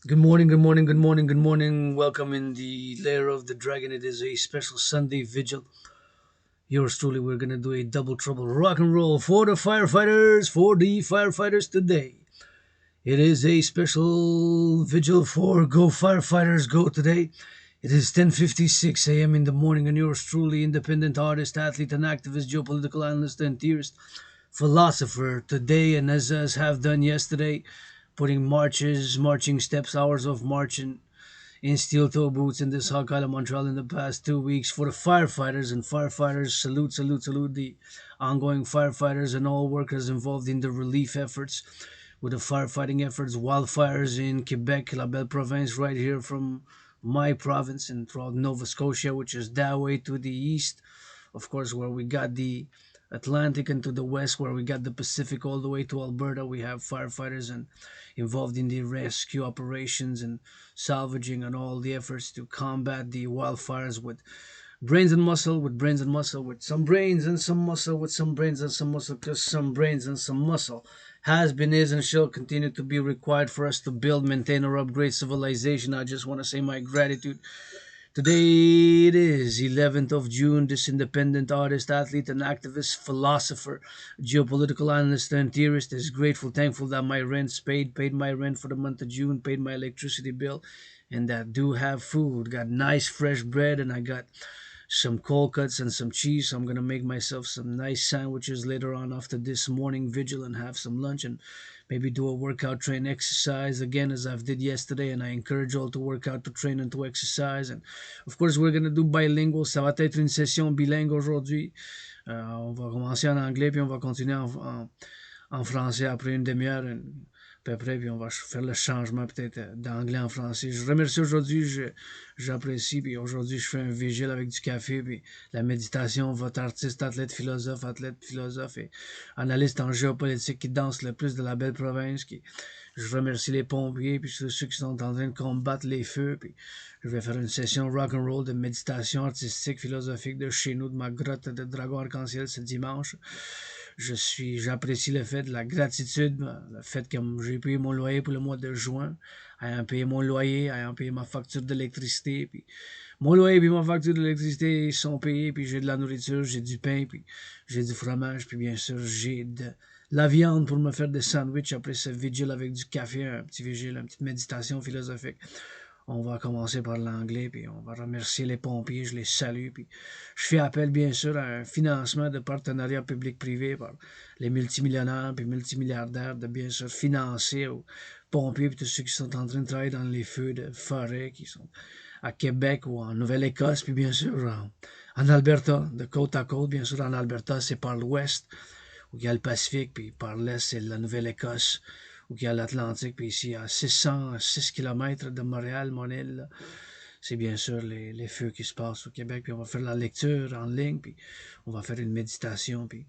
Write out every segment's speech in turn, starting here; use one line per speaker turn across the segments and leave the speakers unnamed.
Good morning, good morning, good morning, good morning. Welcome in the lair of the dragon. It is a special Sunday vigil. Yours truly, we're gonna do a double trouble rock and roll for the firefighters today. It is a special vigil for Go Firefighters Go today. It is 10:56 a.m. in the morning, and yours truly, independent artist, athlete, and activist, geopolitical analyst, and theorist, philosopher today, and as have done yesterday, putting marching steps, hours of marching in steel toe boots in this hot island Montreal in the past 2 weeks for the firefighters and firefighters. Salute, salute, salute the ongoing firefighters and all workers involved in the relief efforts with the firefighting efforts, wildfires in Quebec, La Belle Province, right here from my province and throughout Nova Scotia, which is that way to the east, of course, where we got the Atlantic, and to the west, where we got the Pacific, all the way to Alberta. We have firefighters and involved in the rescue operations and salvaging and all the efforts to combat the wildfires with brains and muscle, with brains and muscle, with some brains and some muscle, with some brains and some muscle, because some brains and some muscle has been, is, and shall continue to be required for us to build, maintain, or upgrade civilization. I just want to say my gratitude. Today it is 11th of June. This independent artist, athlete, and activist, philosopher, geopolitical analyst, and theorist is grateful, thankful that my rent's paid my rent for the month of June, paid my electricity bill, and that do have food. Got nice fresh bread, and I got some cold cuts and some cheese. So I'm gonna make myself some nice sandwiches later on after this morning vigil and have some lunch and maybe do a workout, train, exercise again as I've did yesterday. And I encourage all to work out, to train, and to exercise. And of course, we're gonna do bilingual. Ça va être une session bilingue aujourd'hui. On va commencer en anglais puis on va continuer en français après une demi-heure. À peu près, puis on va faire le changement peut-être d'anglais en français. Je remercie aujourd'hui, j'apprécie, puis aujourd'hui je fais un vigile avec du café, puis la méditation, votre artiste, athlète, philosophe et analyste en géopolitique qui danse le plus de la belle province. Je remercie les pompiers, puis ceux qui sont en train de combattre les feux, puis je vais faire une session rock&roll de méditation artistique, philosophique de chez nous, de ma grotte de Dragon Arc En Ciel ce dimanche. J'apprécie le fait de la gratitude, le fait que j'ai payé mon loyer pour le mois de juin, ayant payé mon loyer, ayant payé ma facture d'électricité, puis mon loyer et ma facture d'électricité sont payés, puis j'ai de la nourriture, j'ai du pain, puis j'ai du fromage, puis bien sûr j'ai de la viande pour me faire des sandwichs après ce vigile avec du café, un petit vigile, une petite méditation philosophique. On va commencer par l'anglais, puis on va remercier les pompiers, je les salue, puis je fais appel bien sûr à un financement de partenariat public-privé par les multimillionnaires puis multimilliardaires de bien sûr financer aux pompiers puis tous ceux qui sont en train de travailler dans les feux de forêt, qui sont à Québec ou en Nouvelle-Écosse, puis bien sûr en Alberta, de côte à côte, bien sûr en Alberta, c'est par l'ouest, où il y a le Pacifique, puis par l'est, c'est la Nouvelle-Écosse, où il y a l'Atlantique, puis ici à 606 km de Montréal, mon île, c'est bien sûr les feux qui se passent au Québec, puis on va faire la lecture en ligne, puis on va faire une méditation, puis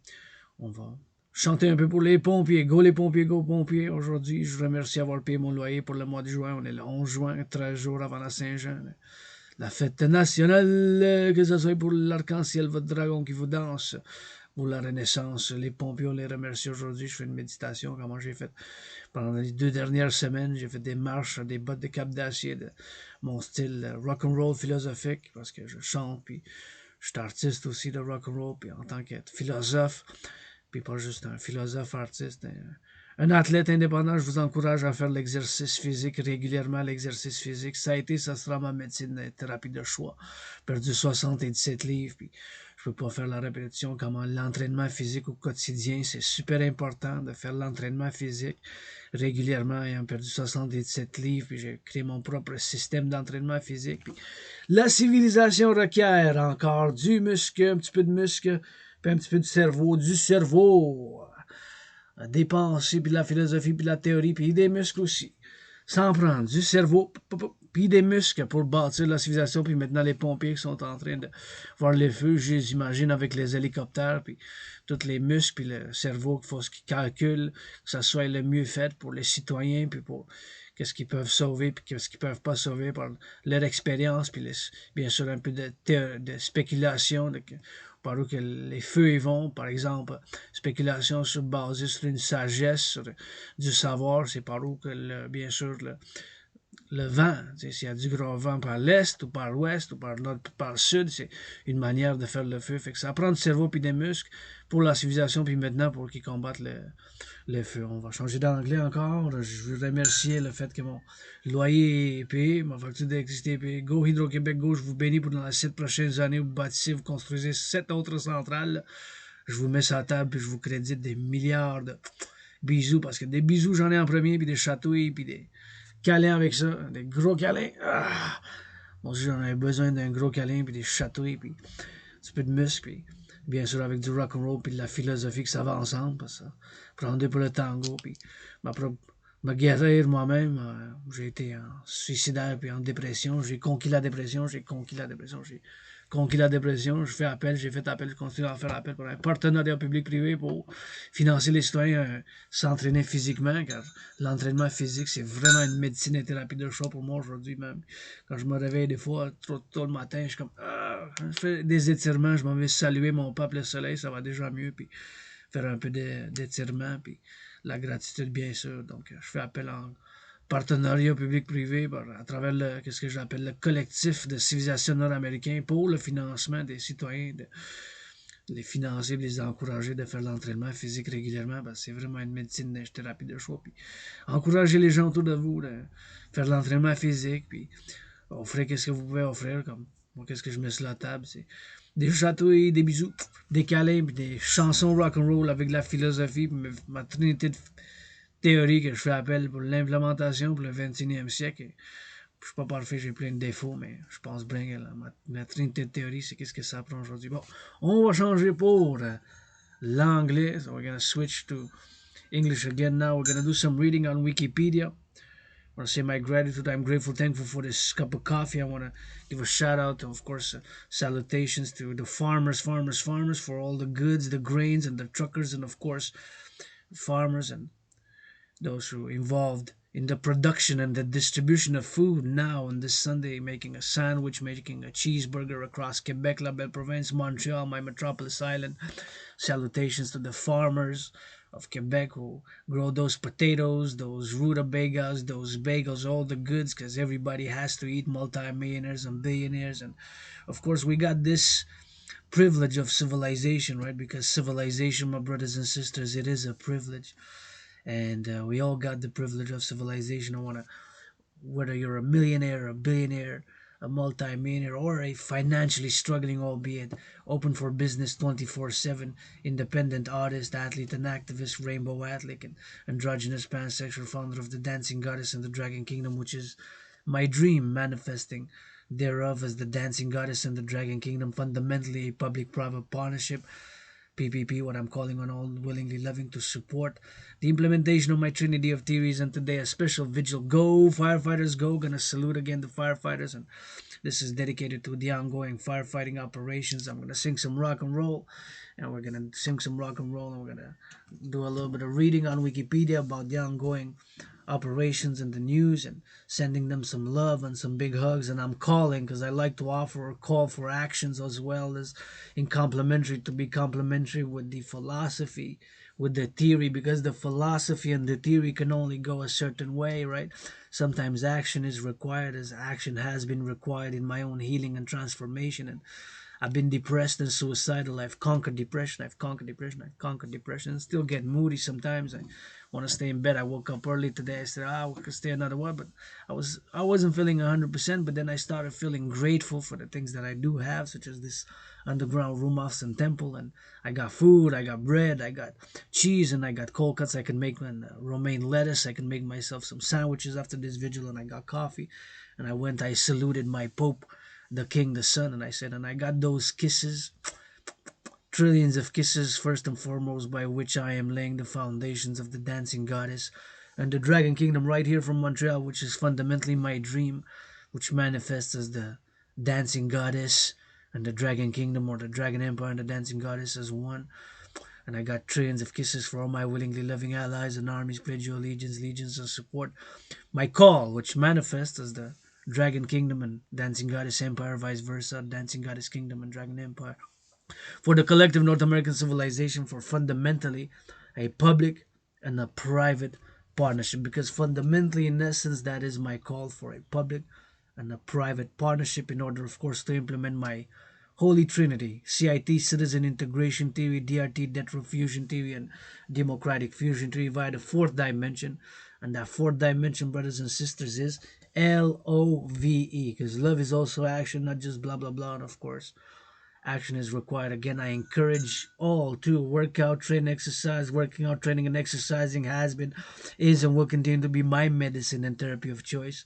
on va chanter un peu pour les pompiers. Go les pompiers, go pompiers. Aujourd'hui, je remercie d'avoir payé mon loyer pour le mois de juin. On est le 11 juin, 13 jours avant la Saint-Jean. La fête nationale, que ce soit pour l'arc-en-ciel, votre dragon qui vous danse, pour la Renaissance. Les pompiers, on les remercie aujourd'hui. Je fais une méditation, comment j'ai fait pendant les 2 dernières semaines. J'ai fait des marches, des bottes de cap d'acier, de mon style rock&roll philosophique, parce que je chante, puis je suis artiste aussi de rock'n'roll, puis en tant que philosophe, puis pas juste un philosophe artiste, un athlète indépendant, je vous encourage à faire l'exercice physique régulièrement. L'exercice physique, ça a été, ça sera ma médecine, thérapie de choix. Perdu 77 livres, puis je peux pas faire la répétition comment l'entraînement physique au quotidien, c'est super important de faire l'entraînement physique régulièrement. Ayant perdu 77 livres, puis j'ai créé mon propre système d'entraînement physique. Puis la civilisation requiert encore du muscle, un petit peu de muscle, puis un petit peu du cerveau à dépenser, puis de la philosophie, puis de la théorie, puis des muscles aussi. Sans prendre du cerveau, puis des muscles pour bâtir la civilisation, puis maintenant les pompiers qui sont en train de voir les feux, j'imagine, avec les hélicoptères, puis tous les muscles, puis le cerveau qu'il faut qu'ils calculent, que ça soit le mieux fait pour les citoyens, puis pour qu'est-ce qu'ils peuvent sauver, puis qu'est-ce qu'ils peuvent pas sauver par leur expérience, puis bien sûr un peu de spéculation, par où que les feux y vont, par exemple, spéculation basée sur une sagesse, sur du savoir, c'est par où que, bien sûr, le vent. S'il y a du grand vent par l'est ou par l'ouest ou par le nord ou par le sud, c'est une manière de faire le feu. Fait que ça prend du cerveau puis des muscles pour la civilisation puis maintenant pour qu'ils combattent le feu. On va changer d'anglais encore. Je veux remercier le fait que mon loyer est payé, ma facture d'électricité est payée. Go Hydro-Québec, go, je vous bénis pour dans les 7 prochaines années. Vous bâtissez, vous construisez 7 autres centrales. Je vous mets sur la table puis je vous crédite des milliards de bisous parce que des bisous, j'en ai en premier, puis des chatouilles, puis des câlins avec ça, des gros câlins. Ah! Bon, j'en ai besoin d'un gros câlin, puis des chatouilles, puis un petit peu de muscle, puis bien sûr avec du rock-and-roll, puis de la philosophie que ça va ensemble, parce que ça prend deux pour le tango, puis ma propre me guérir moi-même. J'ai été en suicidaire puis en dépression. J'ai conquis la dépression, j'ai conquis la dépression, j'ai conquis la dépression. Je fais appel, j'ai fait appel, je continue à faire appel pour un partenariat public-privé pour financer les citoyens s'entraîner physiquement, car l'entraînement physique, c'est vraiment une médecine et thérapie de choix pour moi aujourd'hui même. Quand je me réveille des fois, trop tôt le matin, je suis comme, je fais des étirements, je m'en vais saluer mon peuple le soleil, ça va déjà mieux, puis faire un peu d'étirement, puis la gratitude, bien sûr. Donc, je fais appel en partenariat public-privé à travers ce que j'appelle le collectif de civilisation nord-américain pour le financement des citoyens, de les financer, de les encourager de faire l'entraînement physique régulièrement. C'est vraiment une médecine de thérapie de choix. Puis, encourager les gens autour de vous de faire l'entraînement physique, puis offrez qu'est-ce que vous pouvez offrir, comme moi, qu'est-ce que je mets sur la table, c'est des chatouilles, des bisous, des câlins, puis des chansons rock'n'roll avec de la philosophie, puis ma trinité de théorie que je fais appel pour l'implémentation pour le 21e siècle. Je suis pas parfait, j'ai plein de défauts, mais je pense bien que ma trinité de théorie, c'est qu'est-ce que ça prend aujourd'hui. Bon, on va changer pour l'anglais. So we're going to switch to English again now. We're going to do some reading on Wikipedia. I want to say my gratitude. I'm grateful, thankful for this cup of coffee. I want to give a shout out, of course, salutations to the farmers for all the goods, the grains, and the truckers, and of course, farmers and those who are involved in the production and the distribution of food now on this Sunday, making a sandwich, making a cheeseburger across Quebec, La Belle Province, Montreal, my metropolis island. Salutations to the farmers of Quebec who grow those potatoes, those rutabagas, those bagels, all the goods, because everybody has to eat, multimillionaires and billionaires. And of course, we got this privilege of civilization, right? Because civilization, my brothers and sisters, it is a privilege. And we all got the privilege of civilization. I want to, whether you're a millionaire, a billionaire, a multi-millionaire, or a financially struggling, albeit open for business 24/7, independent artist, athlete, and activist, rainbow athlete, and androgynous pansexual founder of the Dancing Goddess and the Dragon Kingdom, which is my dream manifesting thereof as the Dancing Goddess and the Dragon Kingdom, fundamentally a public-private partnership PPP, what I'm calling on all willingly loving to support the implementation of my trinity of theories. And today a special vigil. Go firefighters, go. Gonna salute again the firefighters, and this is dedicated to the ongoing firefighting operations. I'm gonna sing some rock and roll, and we're gonna sing some rock and roll, and we're gonna do a little bit of reading on Wikipedia about the ongoing operations and the news, and sending them some love and some big hugs. And I'm calling because I like to offer a call for actions as well as in complementary, to be complementary with the philosophy, with the theory, because the philosophy and the theory can only go a certain way, right? Sometimes action is required, as action has been required in my own healing and transformation. And I've been depressed and suicidal. I've conquered depression. I've conquered depression. I've conquered depression. Still get moody sometimes. I want to stay in bed. I woke up early today. I said, I could stay another while, but I wasn't feeling 100%. But then I started feeling grateful for the things that I do have, such as this underground room off some temple, and I got food. I got bread. I got cheese, and I got cold cuts. I can make romaine lettuce. I can make myself some sandwiches after this vigil, and I got coffee. And I saluted my Pope, the King, the Sun, and I said, and I got those kisses, trillions of kisses, first and foremost, by which I am laying the foundations of the Dancing Goddess and the Dragon Kingdom right here from Montreal, which is fundamentally my dream, which manifests as the Dancing Goddess and the Dragon Kingdom, or the Dragon Empire and the Dancing Goddess as one. And I got trillions of kisses for all my willingly loving allies and armies. Pledge your legions and support my call, which manifests as the Dragon Kingdom and Dancing Goddess Empire, vice versa, Dancing Goddess Kingdom and Dragon Empire. For the collective North American civilization, for fundamentally a public and a private partnership, because fundamentally, in essence, that is my call for a public and a private partnership in order, of course, to implement my Holy Trinity: CIT, Citizen Integration Theory, DRT, Debt Fusion Theory, and Democratic Fusion Theory via the fourth dimension. And that fourth dimension, brothers and sisters, is LOVE, because love is also action, not just blah blah blah. And of course, action is required. Again, I encourage all to work out, train, exercise. Working out, training, and exercising has been, is, and will continue to be my medicine and therapy of choice.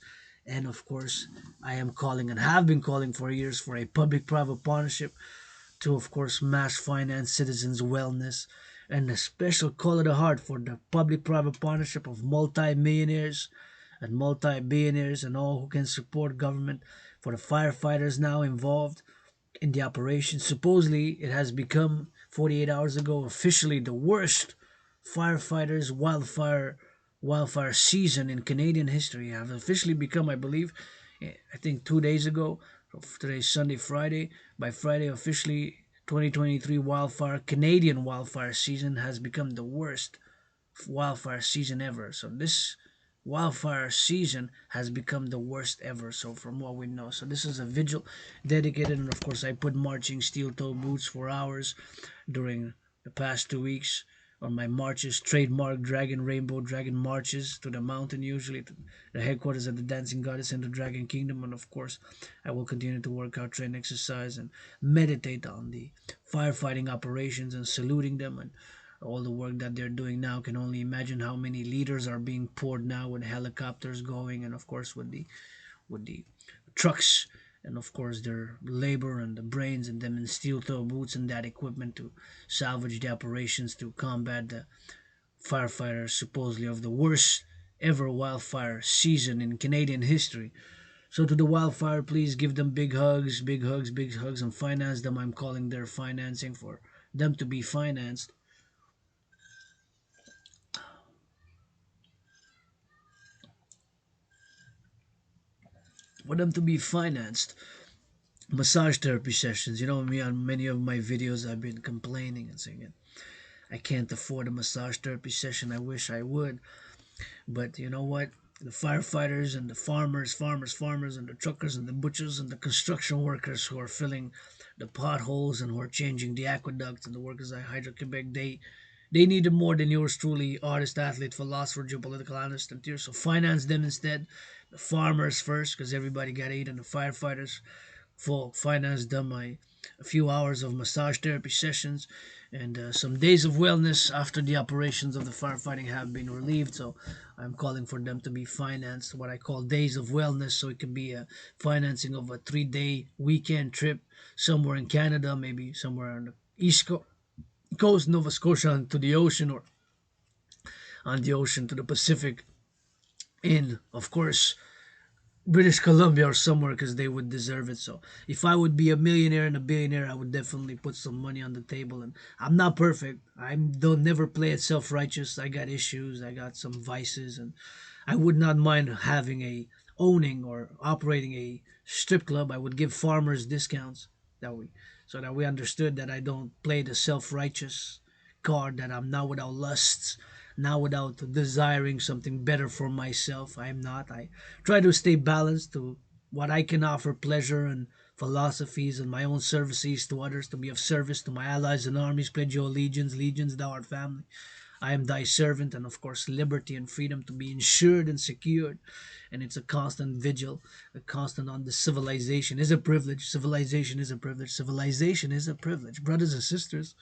And of course, I am calling and have been calling for years for a public private partnership to, of course, mass finance citizens' wellness, and a special call of the heart for the public private partnership of multi-millionaires and multi-billionaires and all who can support government, for the firefighters now involved in the operation. Supposedly, it has become 48 hours ago officially the worst firefighters wildfire season in Canadian history. Have officially become, I believe, I think 2 days ago. Today's Sunday, Friday. By Friday, officially, 2023 Canadian wildfire season has become the worst wildfire season ever. So this wildfire season has become the worst ever. So from what we know, so this is a vigil dedicated, and of course I put marching steel toe boots for hours during the past 2 weeks on my marches, trademark dragon rainbow dragon marches to the mountain, usually to the headquarters of the dancing goddess in the dragon kingdom. And of course I will continue to work out, train, exercise, and meditate on the firefighting operations and saluting them, and all the work that they're doing now. Can only imagine how many liters are being poured now with helicopters going, and of course with the trucks, and of course their labor and the brains and them in steel toe boots and that equipment to salvage the operations to combat the firefighters supposedly of the worst ever wildfire season in Canadian history. So to the wildfire, please give them big hugs, big hugs, big hugs, and finance them. I'm calling their financing for them to be financed, for them to be financed massage therapy sessions. You know me, on many of my videos I've been complaining and saying it, I can't afford a massage therapy session. I wish I would. But you know what? The firefighters and the farmers, and the truckers and the butchers and the construction workers who are filling the potholes and who are changing the aqueducts and the workers at Hydro-Quebec, they need it more than yours truly, artist, athlete, philosopher, geopolitical analyst, and tears. So finance them instead. The farmers first, because everybody got to eat, and the firefighters full finance them a few hours of massage therapy sessions, and some days of wellness after the operations of the firefighting have been relieved. So I'm calling for them to be financed, what I call days of wellness. So it could be a financing of a 3-day weekend trip somewhere in Canada, maybe somewhere on the coast, Nova Scotia, and to the ocean, or on the ocean to the Pacific, in, of course, British Columbia or somewhere, because they would deserve it. So if I would be a millionaire and a billionaire, I would definitely put some money on the table. And I'm not perfect. I don't never play it self righteous. I got issues. I got some vices, and I would not mind having a owning or operating a strip club. I would give farmers discounts that we so that we understood that I don't play the self righteous card, that I'm not without lusts, not without desiring something better for myself. I am not. I try to stay balanced to what I can offer pleasure and philosophies and my own services to others, to be of service to my allies and armies. Pledge your allegiance, legions, thou art family. I am thy servant, and of course, liberty and freedom to be ensured and secured. And it's a constant vigil, a constant on the civilization is a privilege. Civilization is a privilege. Civilization is a privilege. Brothers and sisters,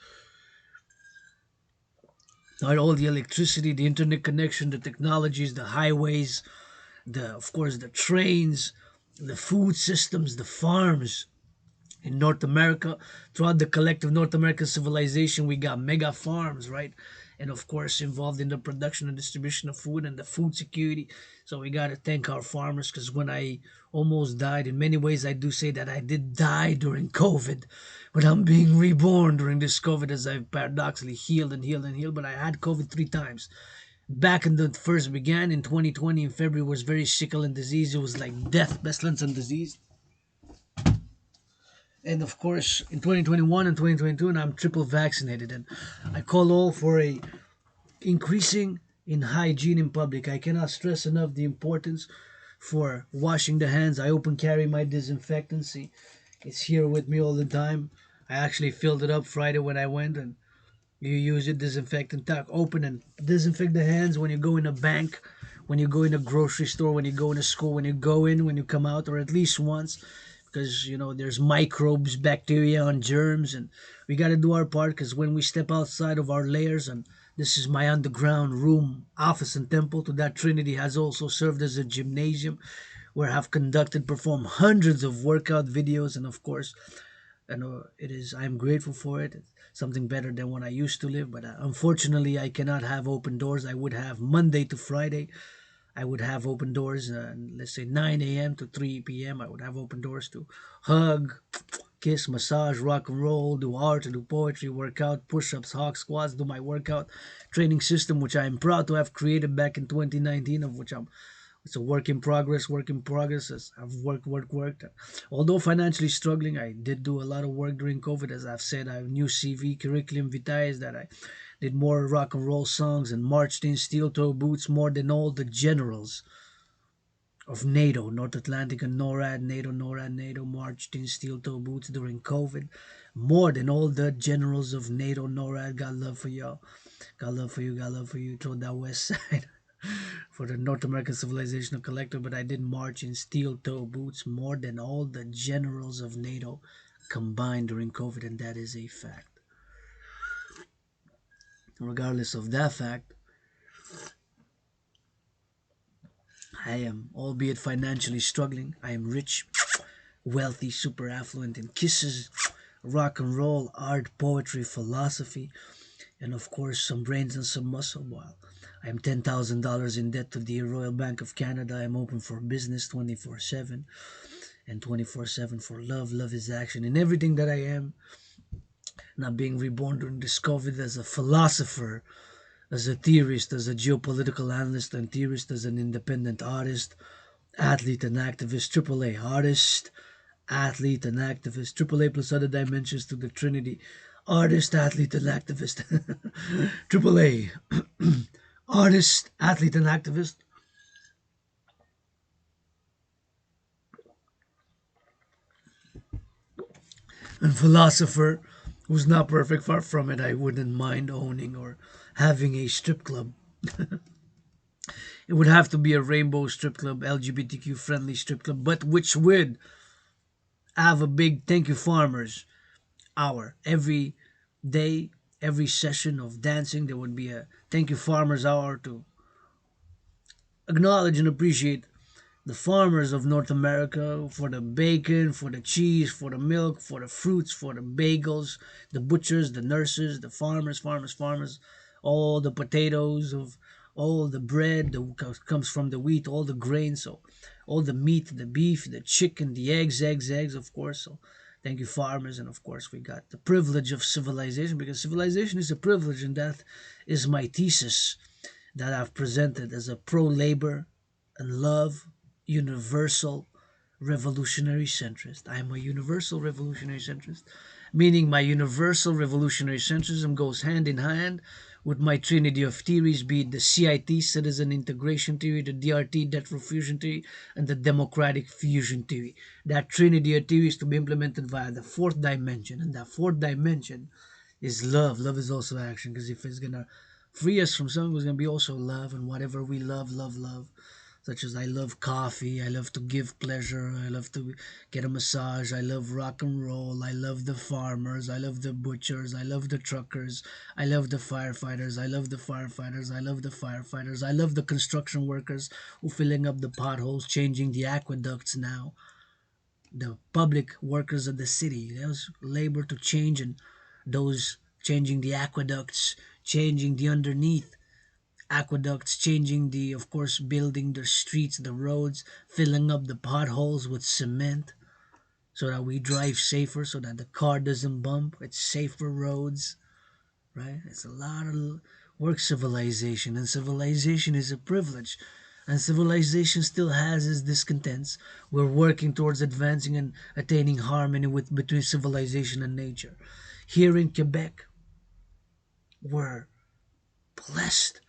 not all the electricity, the internet connection, the technologies, the highways, the of course the trains, the food systems, the farms, in North America, throughout the collective North American civilization, we got mega farms, right? And of course, involved in the production and distribution of food and the food security. So we got to thank our farmers, because when I almost died, in many ways, I do say that I did die during COVID, but I'm being reborn during this COVID as I've paradoxically healed and healed and healed. But I had COVID 3 times. Back in the first began in 2020 in February, was very sickle and disease. It was like death, pestilence, and disease. And of course in 2021 and 2022, and I'm triple vaccinated, and I call all for a increasing in hygiene in public. I cannot stress enough the importance for washing the hands. I open carry my disinfectant. See, it's here with me all the time. I actually filled it up Friday when I went, and you use it, disinfectant tap, open and disinfect the hands when you go in a bank, when you go in a grocery store, when you go in a school, when you go in, when you come out, or at least once, because there's microbes, bacteria, and germs, and we got to do our part. Because when we step outside of our layers, and this is my underground room, office, and temple to that Trinity has also served as a gymnasium where I've conducted, performed hundreds of workout videos, and of course, it is. I'm grateful for it. It's something better than when I used to live. But unfortunately, I cannot have open doors. I would have Monday to Friday. I would have open doors. Let's say 9 a.m. to 3 p.m. I would have open doors to hug, kiss, massage, rock and roll, do art, do poetry, workout, push-ups, hawk squats, do my workout training system, which I am proud to have created back in 2019, of which it's a work in progress, work in progress. As I've worked. Although financially struggling, I did do a lot of work during COVID. As I've said, I have new CV, curriculum vitae, is that I did more rock and roll songs and marched in steel toe boots more than all the generals of NATO, North Atlantic and NORAD, NATO, marched in steel toe boots during COVID. More than all the generals of NATO, NORAD. Got love for y'all. Got love for you, got love for you. Throw that west side for the North American Civilizational Collective, but I did march in steel toe boots more than all the generals of NATO combined during COVID, and that is a fact. Regardless of that fact, I am, albeit financially struggling, I am rich, wealthy, super affluent in kisses, rock and roll, art, poetry, philosophy, and of course some brains and some muscle. While I am $10,000 in debt to the Royal Bank of Canada, I am open for business 24/7 and 24/7 for love. Love is action in everything that I am. Not being reborn during this COVID as a philosopher, as a theorist, as a geopolitical analyst and theorist, as an independent artist, athlete and activist, AAA artist, athlete and activist, AAA plus other dimensions to the Trinity, artist, athlete and activist, AAA, artist, athlete and activist, and philosopher who's not perfect, far from it. I wouldn't mind owning or having a strip club. It would have to be a rainbow strip club, LGBTQ friendly strip club, but which would have a big thank you farmers hour every day, every session of dancing. There would be a thank you farmers hour to acknowledge and appreciate the farmers of North America for the bacon, for the cheese, for the milk, for the fruits, for the bagels, the butchers, the nurses, the farmers, all the potatoes of all the bread that comes from the wheat, all the grains, so all the meat, the beef, the chicken, the eggs, of course. So thank you, farmers, and of course we got the privilege of civilization, because civilization is a privilege, and that is my thesis that I've presented as a pro-labor and love universal revolutionary centrist. I am a universal revolutionary centrist, meaning my universal revolutionary centrism goes hand in hand with my trinity of theories, be it the CIT, citizen integration theory, the DRT, death fusion theory, and the democratic fusion theory. That trinity of theories to be implemented via the fourth dimension, and that fourth dimension is love. Love is also action, because if it's gonna free us from something, it's gonna be also love, and whatever we love, such as I love coffee, I love to give pleasure, I love to get a massage, I love rock and roll, I love the farmers, I love the butchers, I love the truckers, I love the firefighters, I love the construction workers who filling up the potholes, changing the aqueducts now, the public workers of the city. There's labor to change, and those changing the aqueducts, changing the underneath aqueducts, changing the, of course, building the streets, the roads, filling up the potholes with cement so that we drive safer, so that the car doesn't bump. It's safer roads, right? It's a lot of work. Civilization, and civilization is a privilege, and civilization still has its discontents. We're working towards advancing and attaining harmony with between civilization and nature. Here in Quebec, we're blessed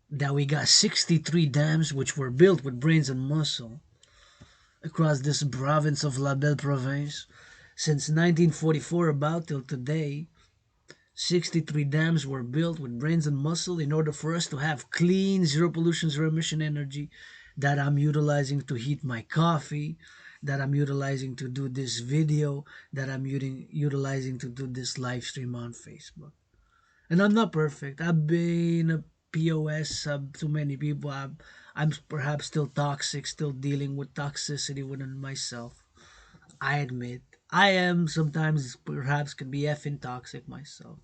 that we got 63 dams which were built with brains and muscle across this province of La Belle Province since 1944 about till today. 63 dams were built with brains and muscle in order for us to have clean, zero pollution, zero emission energy that I'm utilizing to heat my coffee, that I'm utilizing to do this video, that I'm utilizing to do this live stream on Facebook. And I'm not perfect. I've been a POS to many people. I'm perhaps still toxic, still dealing with toxicity within myself. I admit. I am sometimes perhaps can be effing toxic myself.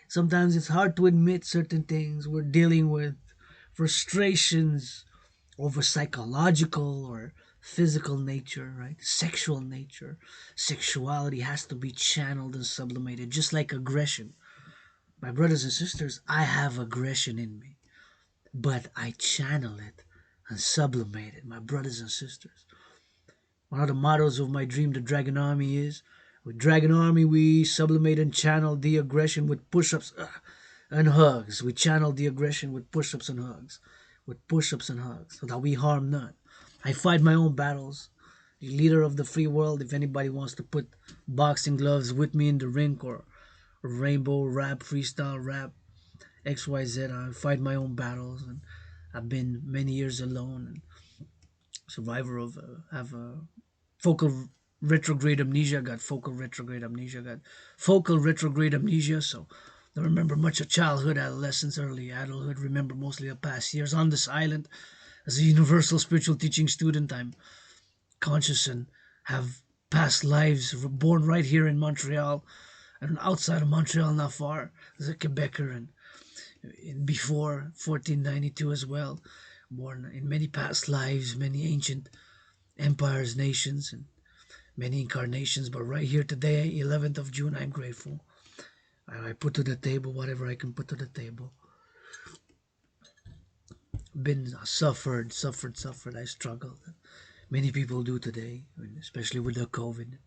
Sometimes it's hard to admit certain things we're dealing with, frustrations over psychological or physical nature, right? Sexual nature. Sexuality has to be channeled and sublimated, just like aggression. My brothers and sisters, I have aggression in me, but I channel it and sublimate it, my brothers and sisters. One of the mottos of my dream, the Dragon Army, is with Dragon Army, we sublimate and channel the aggression with push ups and hugs. We channel the aggression with push ups and hugs. With push ups and hugs, so that we harm none. I fight my own battles. The leader of the free world, if anybody wants to put boxing gloves with me in the rink or rainbow rap, freestyle rap, XYZ, I fight my own battles. And I've been many years alone and survivor of have a focal retrograde amnesia. Got focal retrograde amnesia. Got focal retrograde amnesia. So don't remember much of childhood, adolescence, early adulthood. Remember mostly the past years on this island. As a universal spiritual teaching student, I'm conscious and have past lives. Born right here in Montreal and outside of Montreal, not far, as a Quebecer, and before 1492 as well. Born in many past lives, many ancient empires, nations, and many incarnations. But right here today, 11th of June, I'm grateful. I put to the table whatever I can put to the table. Been suffered. I struggled. Many people do today, especially with the COVID.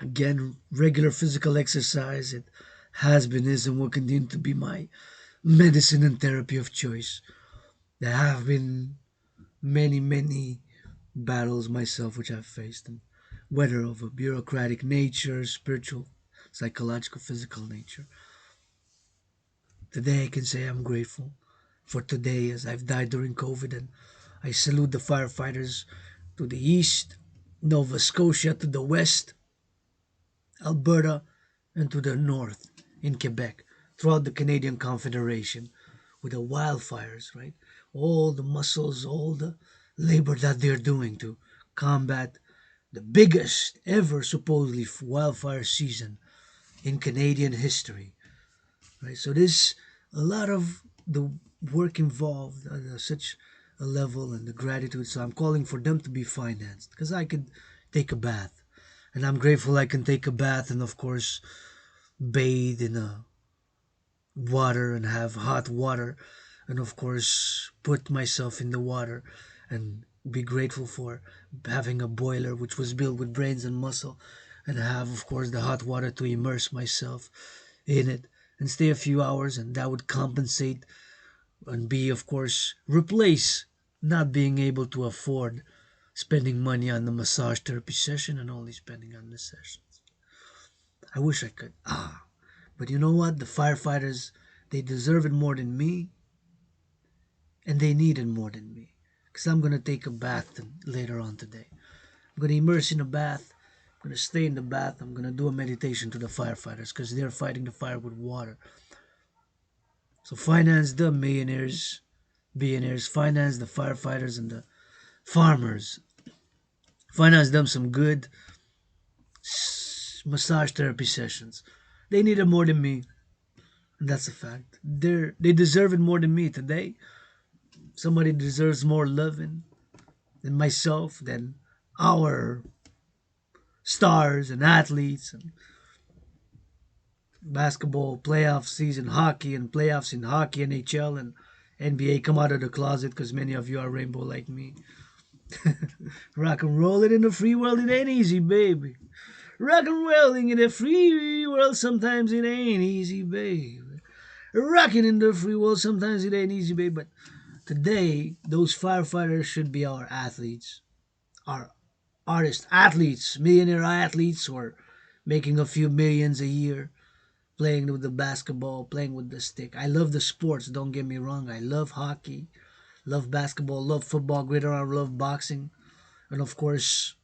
Again, regular physical exercise. It has been, is, and will continue to be my medicine and therapy of choice. There have been many battles myself which I've faced, and whether of a bureaucratic nature, spiritual, psychological, physical nature. Today I can say I'm grateful for today as I've died during COVID, and I salute the firefighters to the east, Nova Scotia to the west, Alberta, and to the north in Quebec, throughout the Canadian Confederation, with the wildfires, right? All the muscles, all the labor that they're doing to combat the biggest ever supposedly wildfire season in Canadian history, right? So there's a lot of the work involved at such a level and the gratitude. So I'm calling for them to be financed because I could take a bath, and I'm grateful I can take a bath and of course bathe in a water and have hot water, and of course put myself in the water and be grateful for having a boiler which was built with brains and muscle, and have of course the hot water to immerse myself in it and stay a few hours, and that would compensate and be of course replace not being able to afford spending money on the massage therapy session and only spending on the sessions. I wish I could. But you know what? The firefighters, they deserve it more than me, and they need it more than me. Because I'm going to take a bath later on today. I'm going to immerse in a bath. I'm going to stay in the bath. I'm going to do a meditation to the firefighters because they're fighting the fire with water. So finance the millionaires, billionaires, finance the firefighters and the farmers. Finance them some good massage therapy sessions. They need it more than me. And that's a fact. They deserve it more than me today. Somebody deserves more loving than myself, than our stars and athletes and basketball playoff season, hockey and playoffs in hockey, NHL and NBA. Come out of the closet because many of you are rainbow like me. Rock and rolling in the free world, it ain't easy, baby. Rock and rolling in the free world, sometimes it ain't easy, baby. rocking in the free world. Sometimes it ain't easy, babe, but today those firefighters should be our athletes, our artists, athletes, millionaire athletes, or making a few millions a year playing with the basketball, playing with the stick. I love the sports, don't get me wrong. I love hockey, love basketball, love football, greater I love boxing. And of course,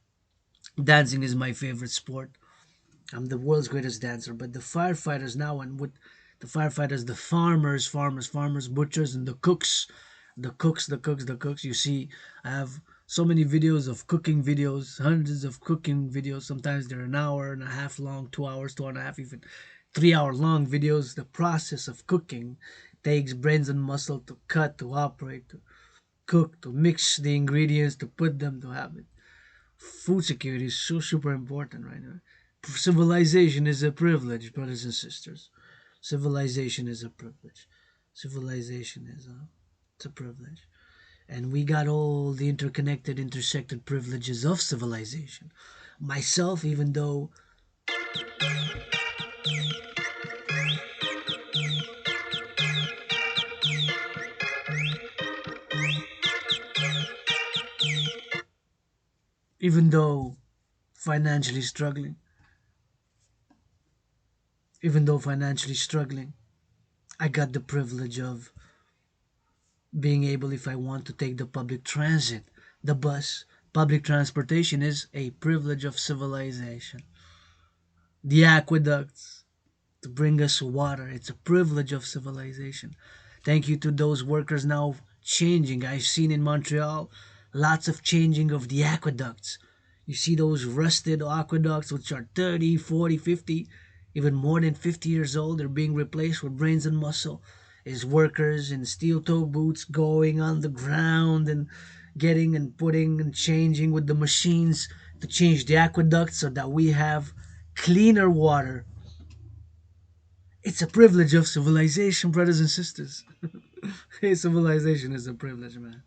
dancing is my favorite sport. I'm the world's greatest dancer. But the firefighters now, and with the firefighters, the farmers, butchers, and the cooks, the cooks. You see, I have so many videos of cooking videos, hundreds of cooking videos. Sometimes they're an hour and a half long, 2 hours, 2.5, even 3 hour long videos. The process of cooking takes brains and muscle to cut, to operate, to cook, to mix the ingredients, to put them, to have it. Food security is so super important right now. Civilization is a privilege, brothers and sisters. Civilization is a privilege. Civilization is it's a privilege. And we got all the interconnected, intersected privileges of civilization. Myself, even though financially struggling, even though financially struggling, I got the privilege of being able, if I want to take the public transit, the bus. Public transportation is a privilege of civilization. The aqueducts to bring us water, it's a privilege of civilization. Thank you to those workers now changing. I've seen in Montreal lots of changing of the aqueducts. You see those rusted aqueducts which are 30, 40, 50, even more than 50 years old. They're being replaced with brains and muscle. Is workers in steel toe boots going on the ground and getting and putting and changing with the machines to change the aqueducts so that we have cleaner water. It's a privilege of civilization, brothers and sisters. Hey, civilization is a privilege, man.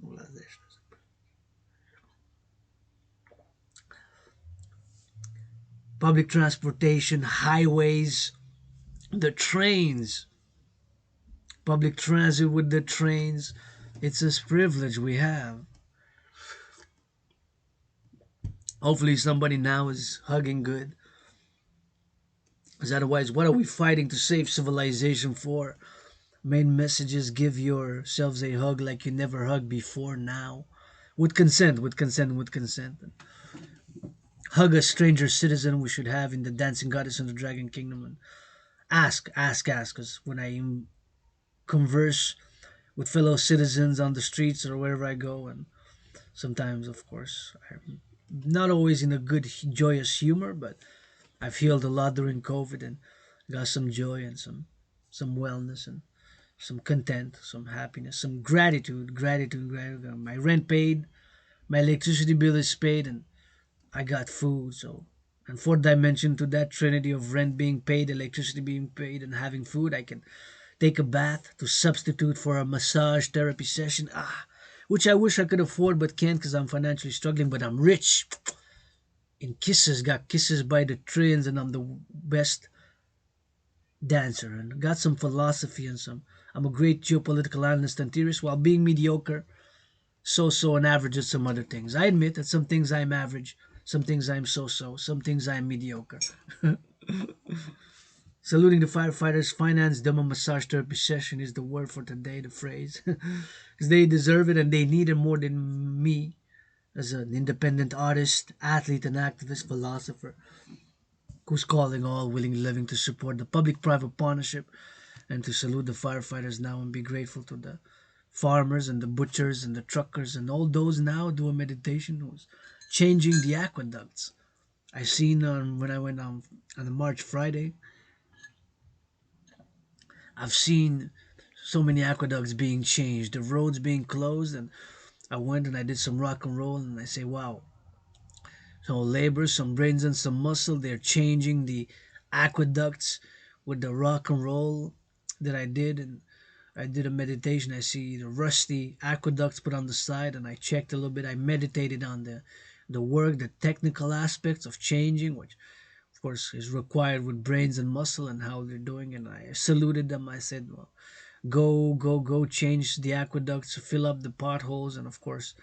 Civilization. Public transportation, highways, the trains, public transit with the trains. It's a privilege we have. Hopefully, somebody now is hugging good. Because otherwise, what are we fighting to save civilization for? Main message is give yourselves a hug like you never hugged before now. With consent, with consent, with consent. Hug a stranger citizen we should have in the dancing goddess in the dragon kingdom. And ask. Because when I converse with fellow citizens on the streets or wherever I go, and sometimes, of course, I'm not always in a good, joyous humor, but I've healed a lot during COVID and got some joy and some wellness and some content, some happiness, some gratitude. My rent paid, my electricity bill is paid, and I got food. So, and fourth dimension to that trinity of rent being paid, electricity being paid, and having food, I can take a bath to substitute for a massage therapy session. Which I wish I could afford but can't because I'm financially struggling. But I'm rich in kisses, got kisses by the trillions, and I'm the best dancer and got some philosophy and some. I'm a great geopolitical analyst and theorist while being mediocre, so and average at some other things. I admit that some things I'm average, some things I'm so, some things I'm mediocre. Saluting the firefighters, finance demo massage therapy session is the word for today, the phrase. Because they deserve it and they need it more than me as an independent artist, athlete, and activist philosopher who's calling all willing living to support the public private partnership and to salute the firefighters now and be grateful to the farmers and the butchers and the truckers and all those now doing meditation who's changing the aqueducts. I seen when I went on the March Friday, I've seen so many aqueducts being changed, the roads being closed, and I went and I did some rock and roll, and I say, wow. So labor, some brains and some muscle, they're changing the aqueducts with the rock and roll that I did, and I did a meditation. I see the rusty aqueducts put on the side, and I checked a little bit. I meditated on the work, the technical aspects of changing, which of course, is required with brains and muscle and how they're doing. And I saluted them. I said, well, go, change the aqueducts, fill up the potholes, and of course,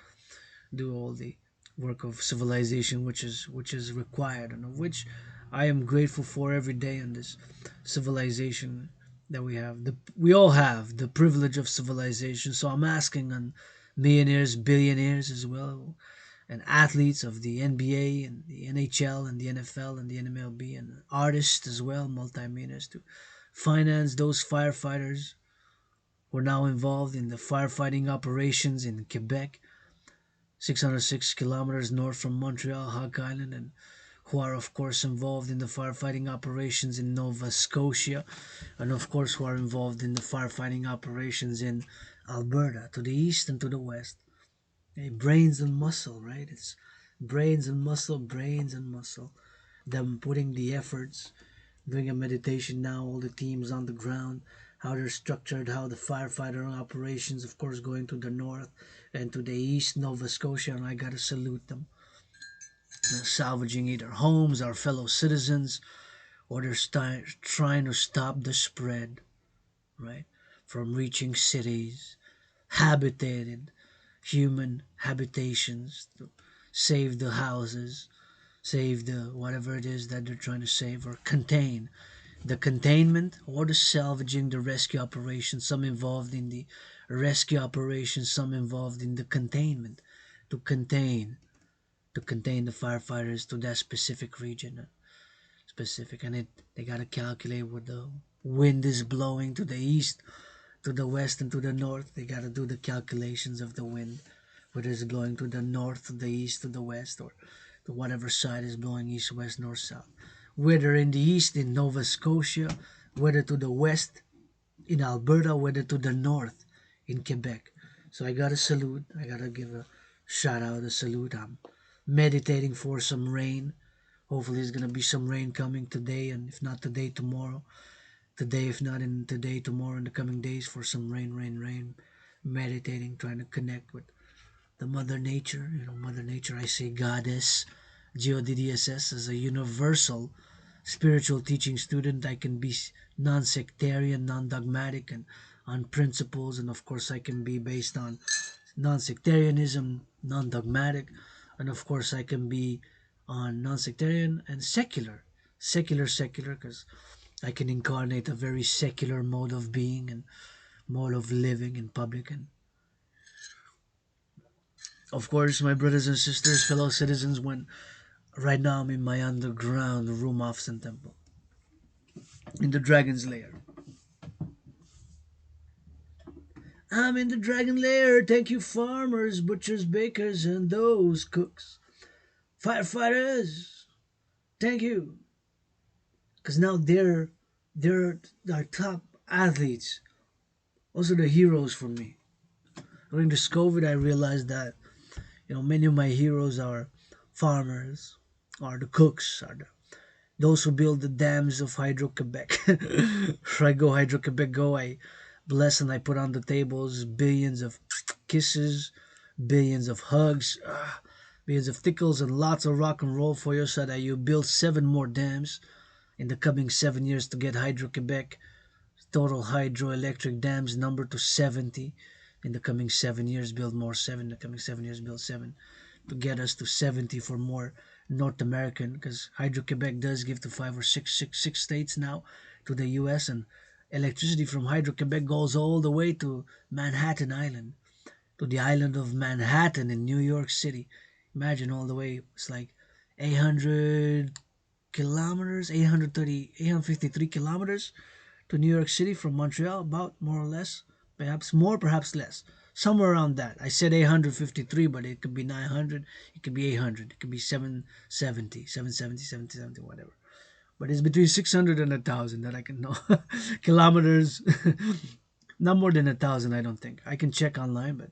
do all the work of civilization, which is required, and of which I am grateful for every day in this civilization that we have. We all have the privilege of civilization. So I'm asking on millionaires, billionaires as well, and athletes of the NBA and the NHL and the NFL and the NMLB, and artists as well, multimillionaires, to finance those firefighters who are now involved in the firefighting operations in Quebec, 606 kilometers north from Montreal, Hog Island, and who are, of course, involved in the firefighting operations in Nova Scotia, and, of course, who are involved in the firefighting operations in Alberta, to the east and to the west. Hey, brains and muscle, right? It's brains and muscle, brains and muscle. Them putting the efforts, doing a meditation now, all the teams on the ground, how they're structured, how the firefighter operations, of course, going to the north and to the east, Nova Scotia, and I gotta salute them. They're salvaging either homes, our fellow citizens, or they're trying to stop the spread, right, from reaching cities, habitated human habitations, to save the houses, save the whatever it is that they're trying to save or contain. The containment or the salvaging, the rescue operation, some involved in the rescue operation, some involved in the containment, to contain the firefighters to that specific region, specific, and they got to calculate what the wind is blowing to the east, to the west, and to the north. They got to do the calculations of the wind, whether it's blowing to the north, to the east, to the west, or to whatever side is blowing, east, west, north, south. Whether in the east in Nova Scotia, whether to the west in Alberta, whether to the north in Quebec. So I gotta salute. I gotta give a shout out, a salute. I'm meditating for some rain. Hopefully, there's gonna be some rain coming today, and if not today, tomorrow. Today, if not in today, tomorrow, in the coming days, for some rain, rain, rain. Meditating, trying to connect with the Mother Nature. Mother Nature. I say Goddess, GODDSS, as a universal spiritual teaching student. I can be non-sectarian, non-dogmatic, and on principles, and of course, I can be based on non-sectarianism, non-dogmatic, and of course, I can be on non-sectarian and secular, secular, because I can incarnate a very secular mode of being and mode of living in public. And of course, my brothers and sisters, fellow citizens, when right now I'm in my underground room off Sun Temple, in the Dragon's Lair. I'm in the Dragon Lair. Thank you, farmers, butchers, bakers, and those cooks. Firefighters, thank you. Because now they're our top athletes. Also the heroes for me. During this COVID, I realized that many of my heroes are farmers, are the cooks, are those who build the dams of Hydro Quebec. I go Hydro Quebec, go, I bless and I put on the tables billions of kisses, billions of hugs, billions of tickles, and lots of rock and roll for you, so that you build 7 more dams in the coming 7 years to get Hydro Quebec total hydroelectric dams number to 70 in the coming 7 years. Build more, 7 in the coming 7 years. Build 7 to get us to 70 for more North American, because Hydro Quebec does give to five or six states now to the U.S. and electricity from Hydro Quebec goes all the way to Manhattan Island, to the island of Manhattan in New York City. Imagine all the way. It's like 800 kilometers, 853 kilometers to New York City from Montreal, about, more or less, perhaps more, perhaps less, somewhere around that. I said 853, but it could be 900, it could be 800, it could be 770, 770, 770, whatever. But it's between 600 and 1,000 that I can know. Kilometers, not more than 1,000, I don't think. I can check online, but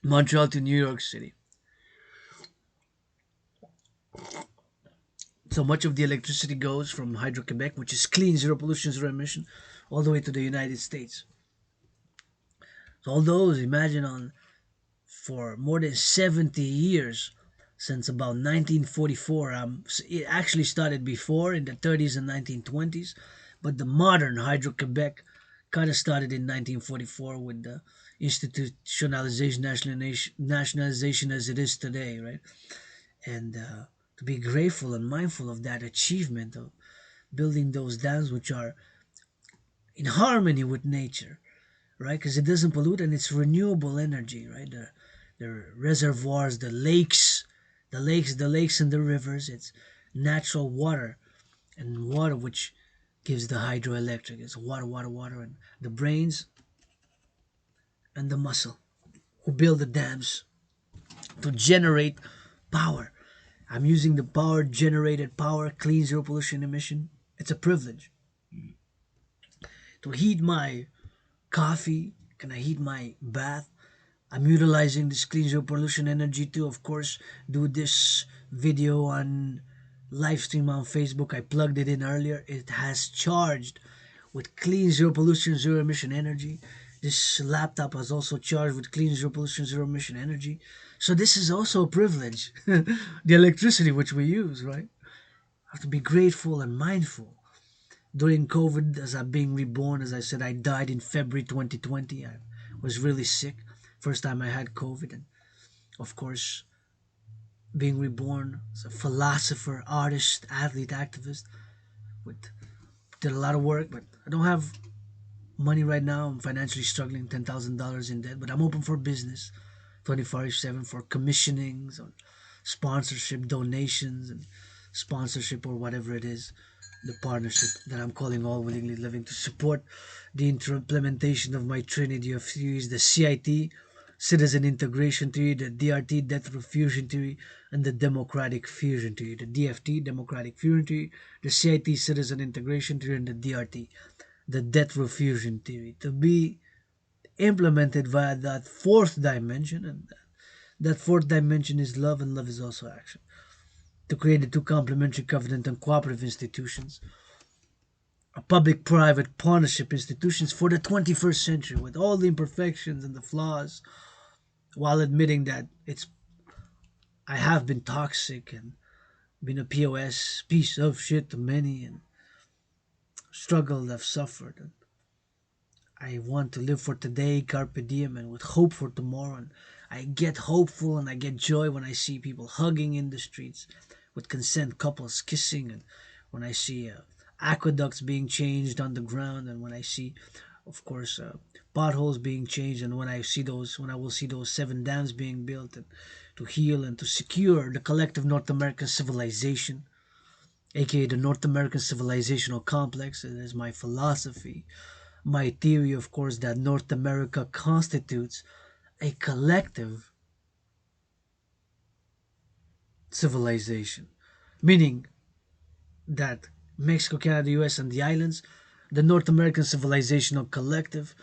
Montreal to New York City. So much of the electricity goes from Hydro Quebec, which is clean, zero pollution, zero emission, all the way to the United States. So all those, imagine, on for more than 70 years, since about 1944. It actually started before in the 30s and 1920s, but the modern Hydro-Quebec kind of started in 1944 with the institutionalization, nationalization as it is today, right? And to be grateful and mindful of that achievement of building those dams, which are in harmony with nature, right? Because it doesn't pollute and it's renewable energy, right? The reservoirs, the lakes and the rivers. It's natural water and water which gives the hydroelectric. It's water, water, water, and the brains and the muscle who build the dams to generate power. I'm using the power generated power, clean zero pollution emission. It's a privilege to heat my coffee. Can I heat my bath? I'm utilizing this clean zero pollution energy to, of course, do this video on live stream on Facebook. I plugged it in earlier. It has charged with clean zero pollution, zero emission energy. This laptop has also charged with clean zero pollution, zero emission energy. So this is also a privilege. The electricity which we use, right? I have to be grateful and mindful. During COVID, as I'm being reborn, as I said, I died in February 2020. I was really sick. First time I had COVID. And of course, being reborn as a philosopher, artist, athlete, activist, with did a lot of work, but I don't have money right now. I'm financially struggling, $10,000 in debt, but I'm open for business 24/7 for commissionings or sponsorship, donations, and sponsorship or whatever it is, the partnership that I'm calling All Willingly Living to support the implementation of my trinity of theories, the CIT, Citizen Integration Theory, the DRT, Death Row Fusion Theory, and the Democratic Fusion Theory, the DFT, Democratic Fusion Theory, the CIT, Citizen Integration Theory, and the DRT, the Death Row Fusion Theory, to be implemented via that fourth dimension. And that fourth dimension is love, and love is also action. To create the two complementary covenant and cooperative institutions, a public-private partnership institutions for the 21st century with all the imperfections and the flaws, while admitting that I have been toxic and been a POS, piece of shit to many, and struggled, I've suffered. And I want to live for today, carpe diem, and with hope for tomorrow. And I get hopeful and I get joy when I see people hugging in the streets, with consent couples kissing, and when I see aqueducts being changed on the ground, and when I see, of course, potholes being changed, and when I will see those 7 dams being built, and to heal and to secure the collective North American civilization, aka the North American civilizational complex. It is my philosophy, my theory, of course, that North America constitutes a collective civilization, meaning that Mexico, Canada, US, and the islands, the North American civilizational collective,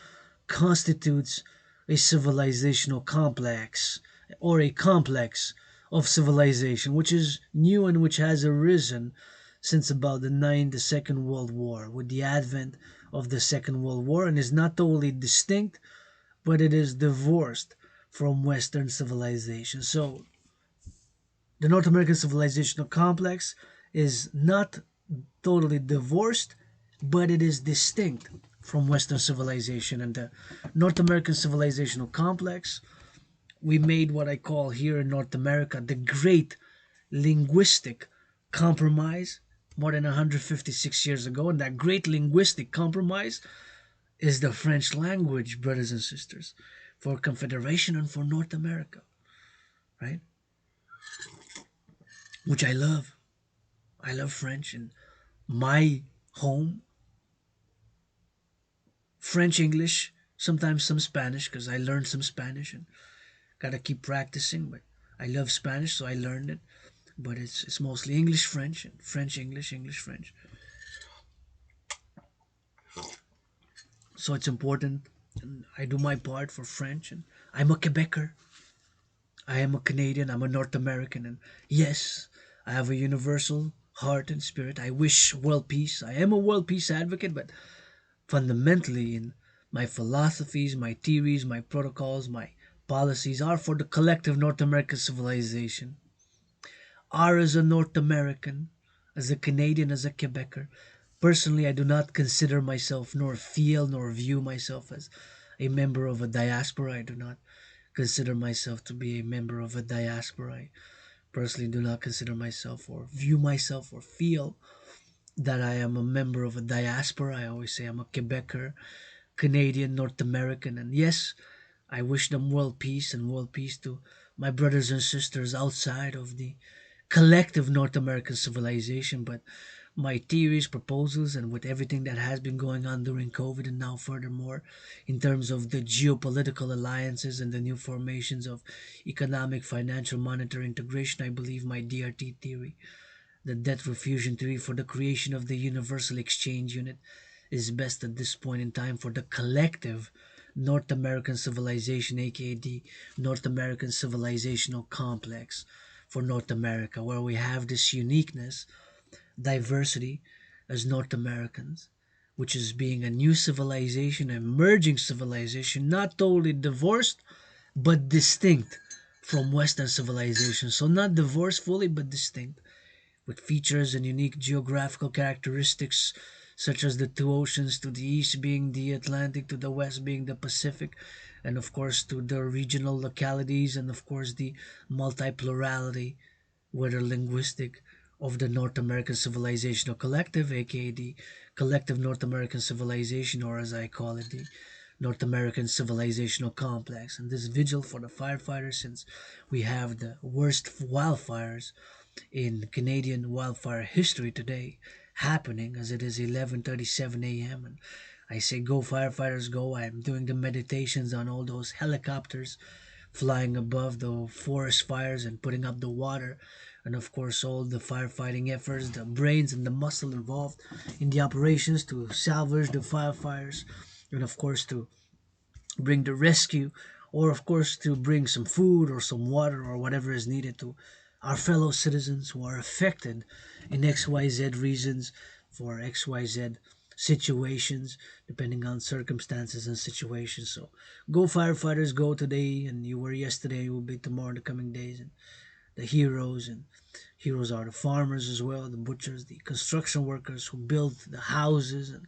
constitutes a civilizational complex, or a complex of civilization, which is new and which has arisen since about the Second World War, with the advent of the Second World War, and is not totally distinct, but it is divorced from Western civilization. So the North American civilizational complex is not totally divorced, but it is distinct from Western civilization. And the North American civilizational complex, we made what I call here in North America the great linguistic compromise more than 156 years ago. And that great linguistic compromise is the French language, brothers and sisters, for Confederation and for North America, right? Which I love. I love French. In my home, French, English, sometimes some Spanish, because I learned some Spanish and gotta keep practicing. But I love Spanish, so I learned it. But it's mostly English, French, and French, English, English, French. So it's important, and I do my part for French. And I'm a Quebecer. I am a Canadian. I'm a North American, and yes, I have a universal heart and spirit. I wish world peace. I am a world peace advocate, but fundamentally, in my philosophies, my theories, my protocols, my policies are for the collective North American civilization. R as a North American, as a Canadian, as a Quebecer. Personally, I do not consider myself, nor feel, nor view myself as a member of a diaspora. I do not consider myself to be a member of a diaspora. I personally do not consider myself, or view myself, or feel that I am a member of a diaspora. I always say I'm a Quebecer, Canadian, North American, and yes, I wish them world peace and world peace to my brothers and sisters outside of the collective North American civilization. But my theories, proposals, and with everything that has been going on during COVID, and now furthermore, in terms of the geopolitical alliances and the new formations of economic, financial, monetary integration, I believe my DRT theory, the debt refusion theory for the creation of the Universal Exchange Unit, is best at this point in time for the collective North American civilization, aka the North American civilizational complex for North America, where we have this uniqueness, diversity as North Americans, which is being a new civilization, emerging civilization, not totally divorced but distinct from Western civilization. So, not divorced fully but distinct, with features and unique geographical characteristics such as the two oceans, to the east being the Atlantic, to the west being the Pacific, and of course to the regional localities, and of course the multiplurality, whether linguistic, of the North American Civilizational Collective, aka the Collective North American Civilization, or as I call it, the North American Civilizational Complex. And this vigil for the firefighters, since we have the worst wildfires in Canadian wildfire history today, happening as it is 11:37 a.m. and I say go firefighters go. I'm doing the meditations on all those helicopters flying above the forest fires and putting up the water, and of course all the firefighting efforts, the brains and the muscle involved in the operations to salvage the firefighters, and of course to bring the rescue, or of course to bring some food or some water or whatever is needed to our fellow citizens who are affected in XYZ reasons for XYZ situations, depending on circumstances and situations. So go firefighters, go today, and you were yesterday, you will be tomorrow in the coming days. And the heroes, and heroes are the farmers as well, the butchers, the construction workers who built the houses and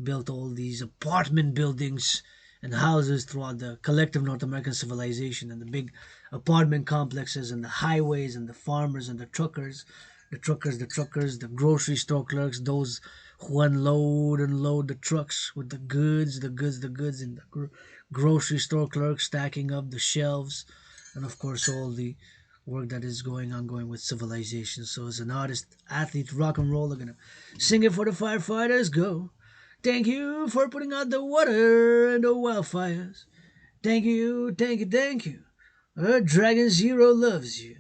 built all these apartment buildings and houses throughout the collective North American civilization, and the big apartment complexes and the highways, and the farmers and the truckers, the grocery store clerks, those who unload and load the trucks with the goods, and the grocery store clerks stacking up the shelves, and of course all the work that is going with civilization. So as an artist, athlete, rock and roll, I'm gonna sing it for the firefighters. Go. Thank you for putting out the water and the wildfires. Thank you, thank you, thank you. Dragon Zero loves you.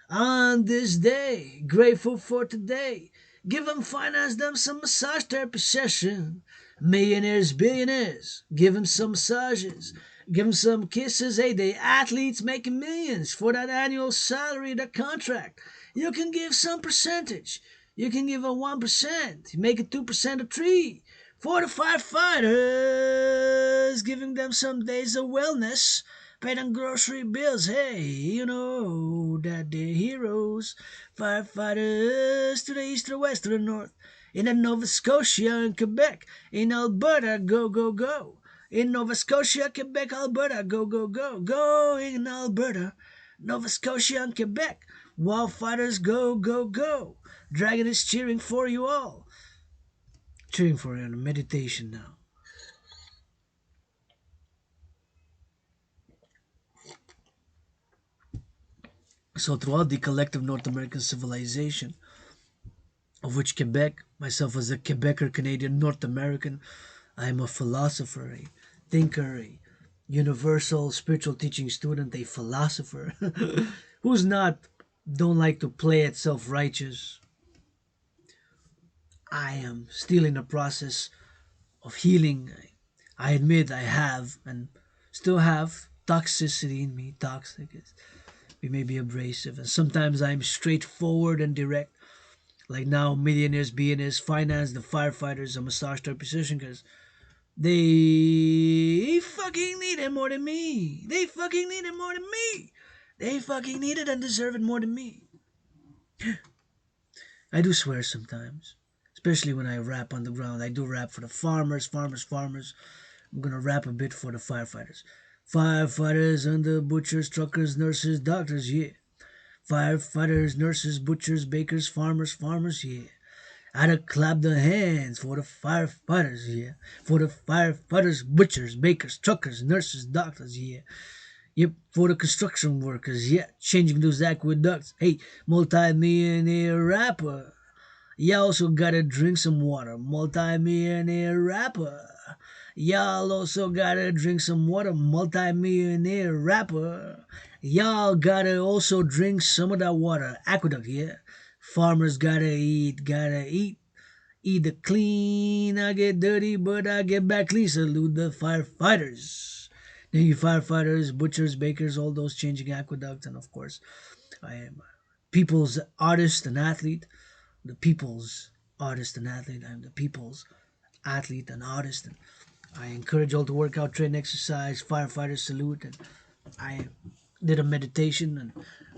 On this day, grateful for today. Give them finance, them some massage therapy session. Millionaires, billionaires, give them some massages. Give them some kisses. Hey, they athletes making millions for that annual salary, that contract. You can give some percentage. You can give a 1%. You make it 2% a tree. For the firefighters, giving them some days of wellness, pay them grocery bills. Hey, you know that they're heroes. Firefighters to the east, to the west, to the north. In Nova Scotia and Quebec. In Alberta, go, go, go. In Nova Scotia, Quebec, Alberta, go, go, go. Go in Alberta, Nova Scotia and Quebec. Wildfighters, go, go, go. Dragon is cheering for you all. Cheering for you in meditation now. So throughout the collective North American civilization, of which Quebec, myself as a Quebecer, Canadian, North American, I am a philosopher, a thinker, a universal spiritual teaching student, a philosopher who's not, don't like to play at self-righteous. I am still in the process of healing. I admit I have and still have toxicity in me. Toxic is, we may be abrasive, and sometimes I'm straightforward and direct. Like now, millionaires, billionaires finance the firefighters a massage therapy session because they fucking need it more than me. They fucking need it more than me. They fucking need it and deserve it more than me. I do swear sometimes, especially when I rap on the ground. I do rap for the farmers, farmers, farmers. I'm gonna rap a bit for the firefighters. Firefighters and the butchers, truckers, nurses, doctors, yeah. Firefighters, nurses, butchers, bakers, farmers, farmers, yeah. I'd clap the hands for the firefighters, yeah. For the firefighters, butchers, bakers, truckers, nurses, doctors, yeah. Yep, for the construction workers, yeah. Changing those aqueducts. Hey, multi-millionaire rapper. You also gotta drink some water. Multi-millionaire rapper. Y'all also gotta drink some water. Multi-millionaire rapper. Y'all gotta also drink some of that water. Aqueduct, yeah. Farmers gotta eat, gotta eat. Eat the clean, I get dirty, but I get back clean. Salute the firefighters. Thank you, firefighters, butchers, bakers, all those changing aqueducts, and of course, I am people's artist and athlete. The people's artist and athlete. I'm the people's athlete and artist. And I encourage all to work out, train, exercise, firefighters salute. And I did a meditation. And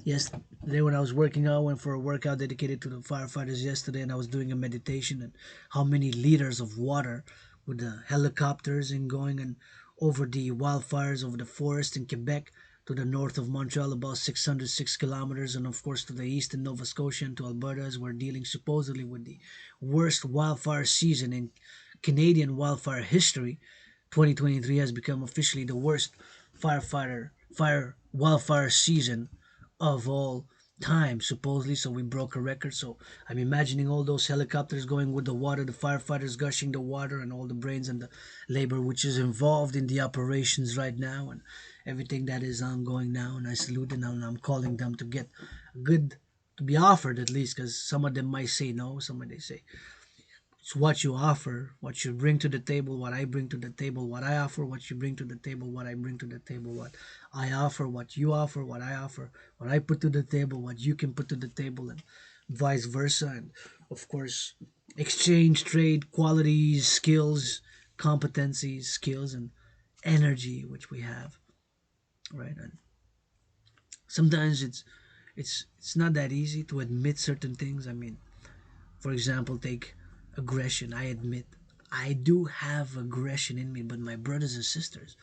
yesterday when I was working out, I went for a workout dedicated to the firefighters yesterday, and I was doing a meditation and how many liters of water with the helicopters and going and over the wildfires over the forest in Quebec to the north of Montreal, about 606 kilometers, and of course to the east in Nova Scotia and to Alberta, as we're dealing supposedly with the worst wildfire season in Canadian wildfire history. 2023 has become officially the worst fire wildfire season of all time, supposedly. So we broke a record. So I'm imagining all those helicopters going with the water, the firefighters gushing the water, and all the brains and the labor which is involved in the operations right now, and everything that is ongoing now. And I salute them, and I'm calling them to get good, to be offered at least, because some of them might say no, some of they say it's what you offer, what you bring to the table, what I bring to the table, what I offer, what you bring to the table, what I bring to the table, what I offer, what you offer, what I offer, what I put to the table, what you can put to the table, and vice versa. And of course, exchange, trade, qualities, skills, competencies, skills, and energy which we have, right? And sometimes it's not that easy to admit certain things. I mean, for example, take aggression. I admit I do have aggression in me, but my brothers and sisters,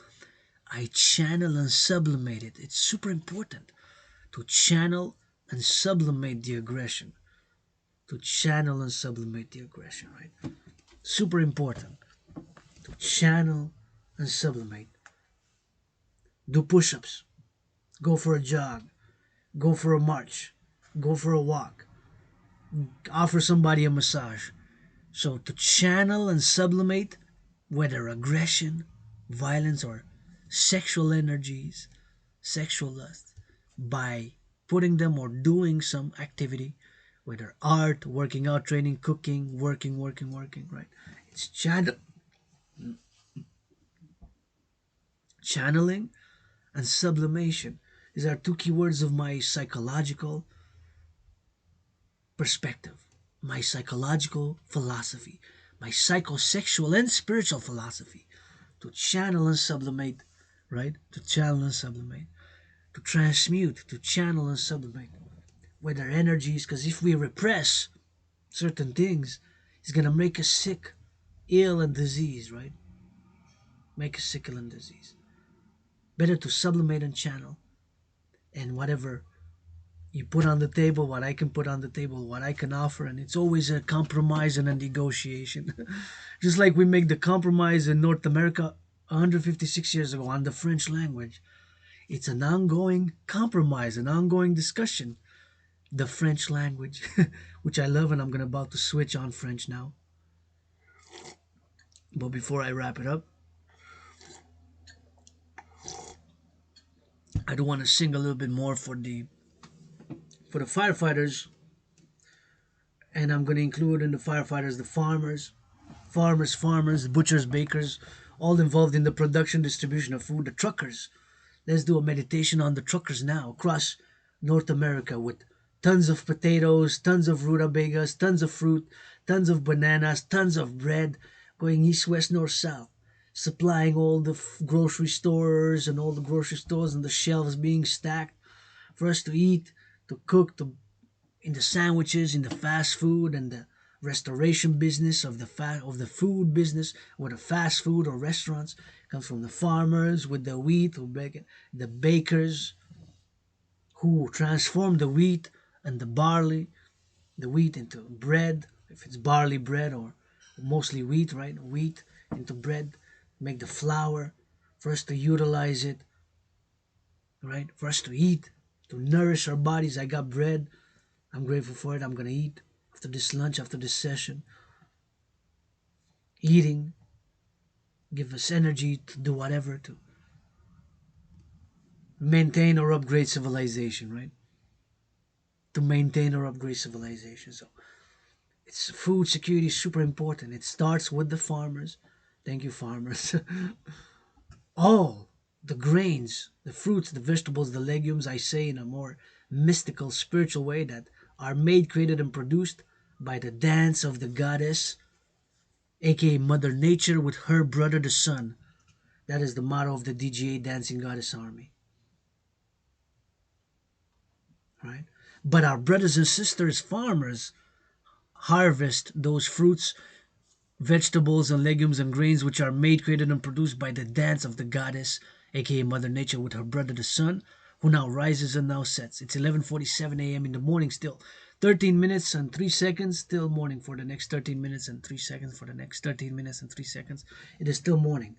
I channel and sublimate it. It's super important to channel and sublimate the aggression. To channel and sublimate the aggression, right? Super important to channel and sublimate. Do push ups, go for a jog, go for a march, go for a walk, offer somebody a massage. So to channel and sublimate, whether aggression, violence, or sexual energies, sexual lust, by putting them or doing some activity, whether art, working out, training, cooking, working, right? It's channeling and sublimation. These are two keywords of my psychological perspective, my psychological philosophy, my psychosexual and spiritual philosophy. To channel and sublimate, right? To channel and sublimate, to transmute, to channel and sublimate with our energies. Because if we repress certain things, it's gonna make us sick, ill, and disease, right? Make us sick, ill, and disease. Better to sublimate and channel, and whatever you put on the table, what I can put on the table, what I can offer, and it's always a compromise and a negotiation. Just like we make the compromise in North America 156 years ago on the French language. It's an ongoing compromise, an ongoing discussion. The French language, which I love, and I'm gonna about to switch on French now. But before I wrap it up, I do want to sing a little bit more for the firefighters, and I'm gonna include in the firefighters the farmers, butchers, bakers, all involved in the production, distribution of food, the truckers. Let's do a meditation on the truckers now across North America with tons of potatoes, tons of rutabagas, tons of fruit, tons of bananas, tons of bread, going east, west, north, south, supplying all the grocery stores and all the grocery stores and the shelves being stacked for us to eat, to cook, to in the sandwiches, in the fast food, and the restoration business of the food business, or the fast food or restaurants. It comes from the farmers with the wheat who bake it, the bakers who transform the wheat and the wheat into bread, if it's barley bread or mostly wheat, right? Wheat into bread, make the flour for us to utilize it, right? For us to eat, to nourish our bodies. I got bread. I'm grateful for it. I'm going to eat after this lunch, after this session. Eating give us energy to do whatever to maintain or upgrade civilization, right? To maintain or upgrade civilization. So it's food security is super important. It starts with the farmers. Thank you, farmers. All the grains, the fruits, the vegetables, the legumes, I say in a more mystical, spiritual way, that are made, created, and produced by the dance of the goddess, aka Mother Nature, with her brother, the sun. That is the motto of the DGA Dancing Goddess Army, right? But our brothers and sisters, farmers, harvest those fruits, vegetables, and legumes and grains which are made, created, and produced by the dance of the goddess, aka Mother Nature, with her brother the sun, who now rises and now sets. It's 11:47 a.m. in the morning still. 13 minutes and 3 seconds, still morning for the next 13 minutes and 3 seconds, for the next 13 minutes and 3 seconds. It is still morning.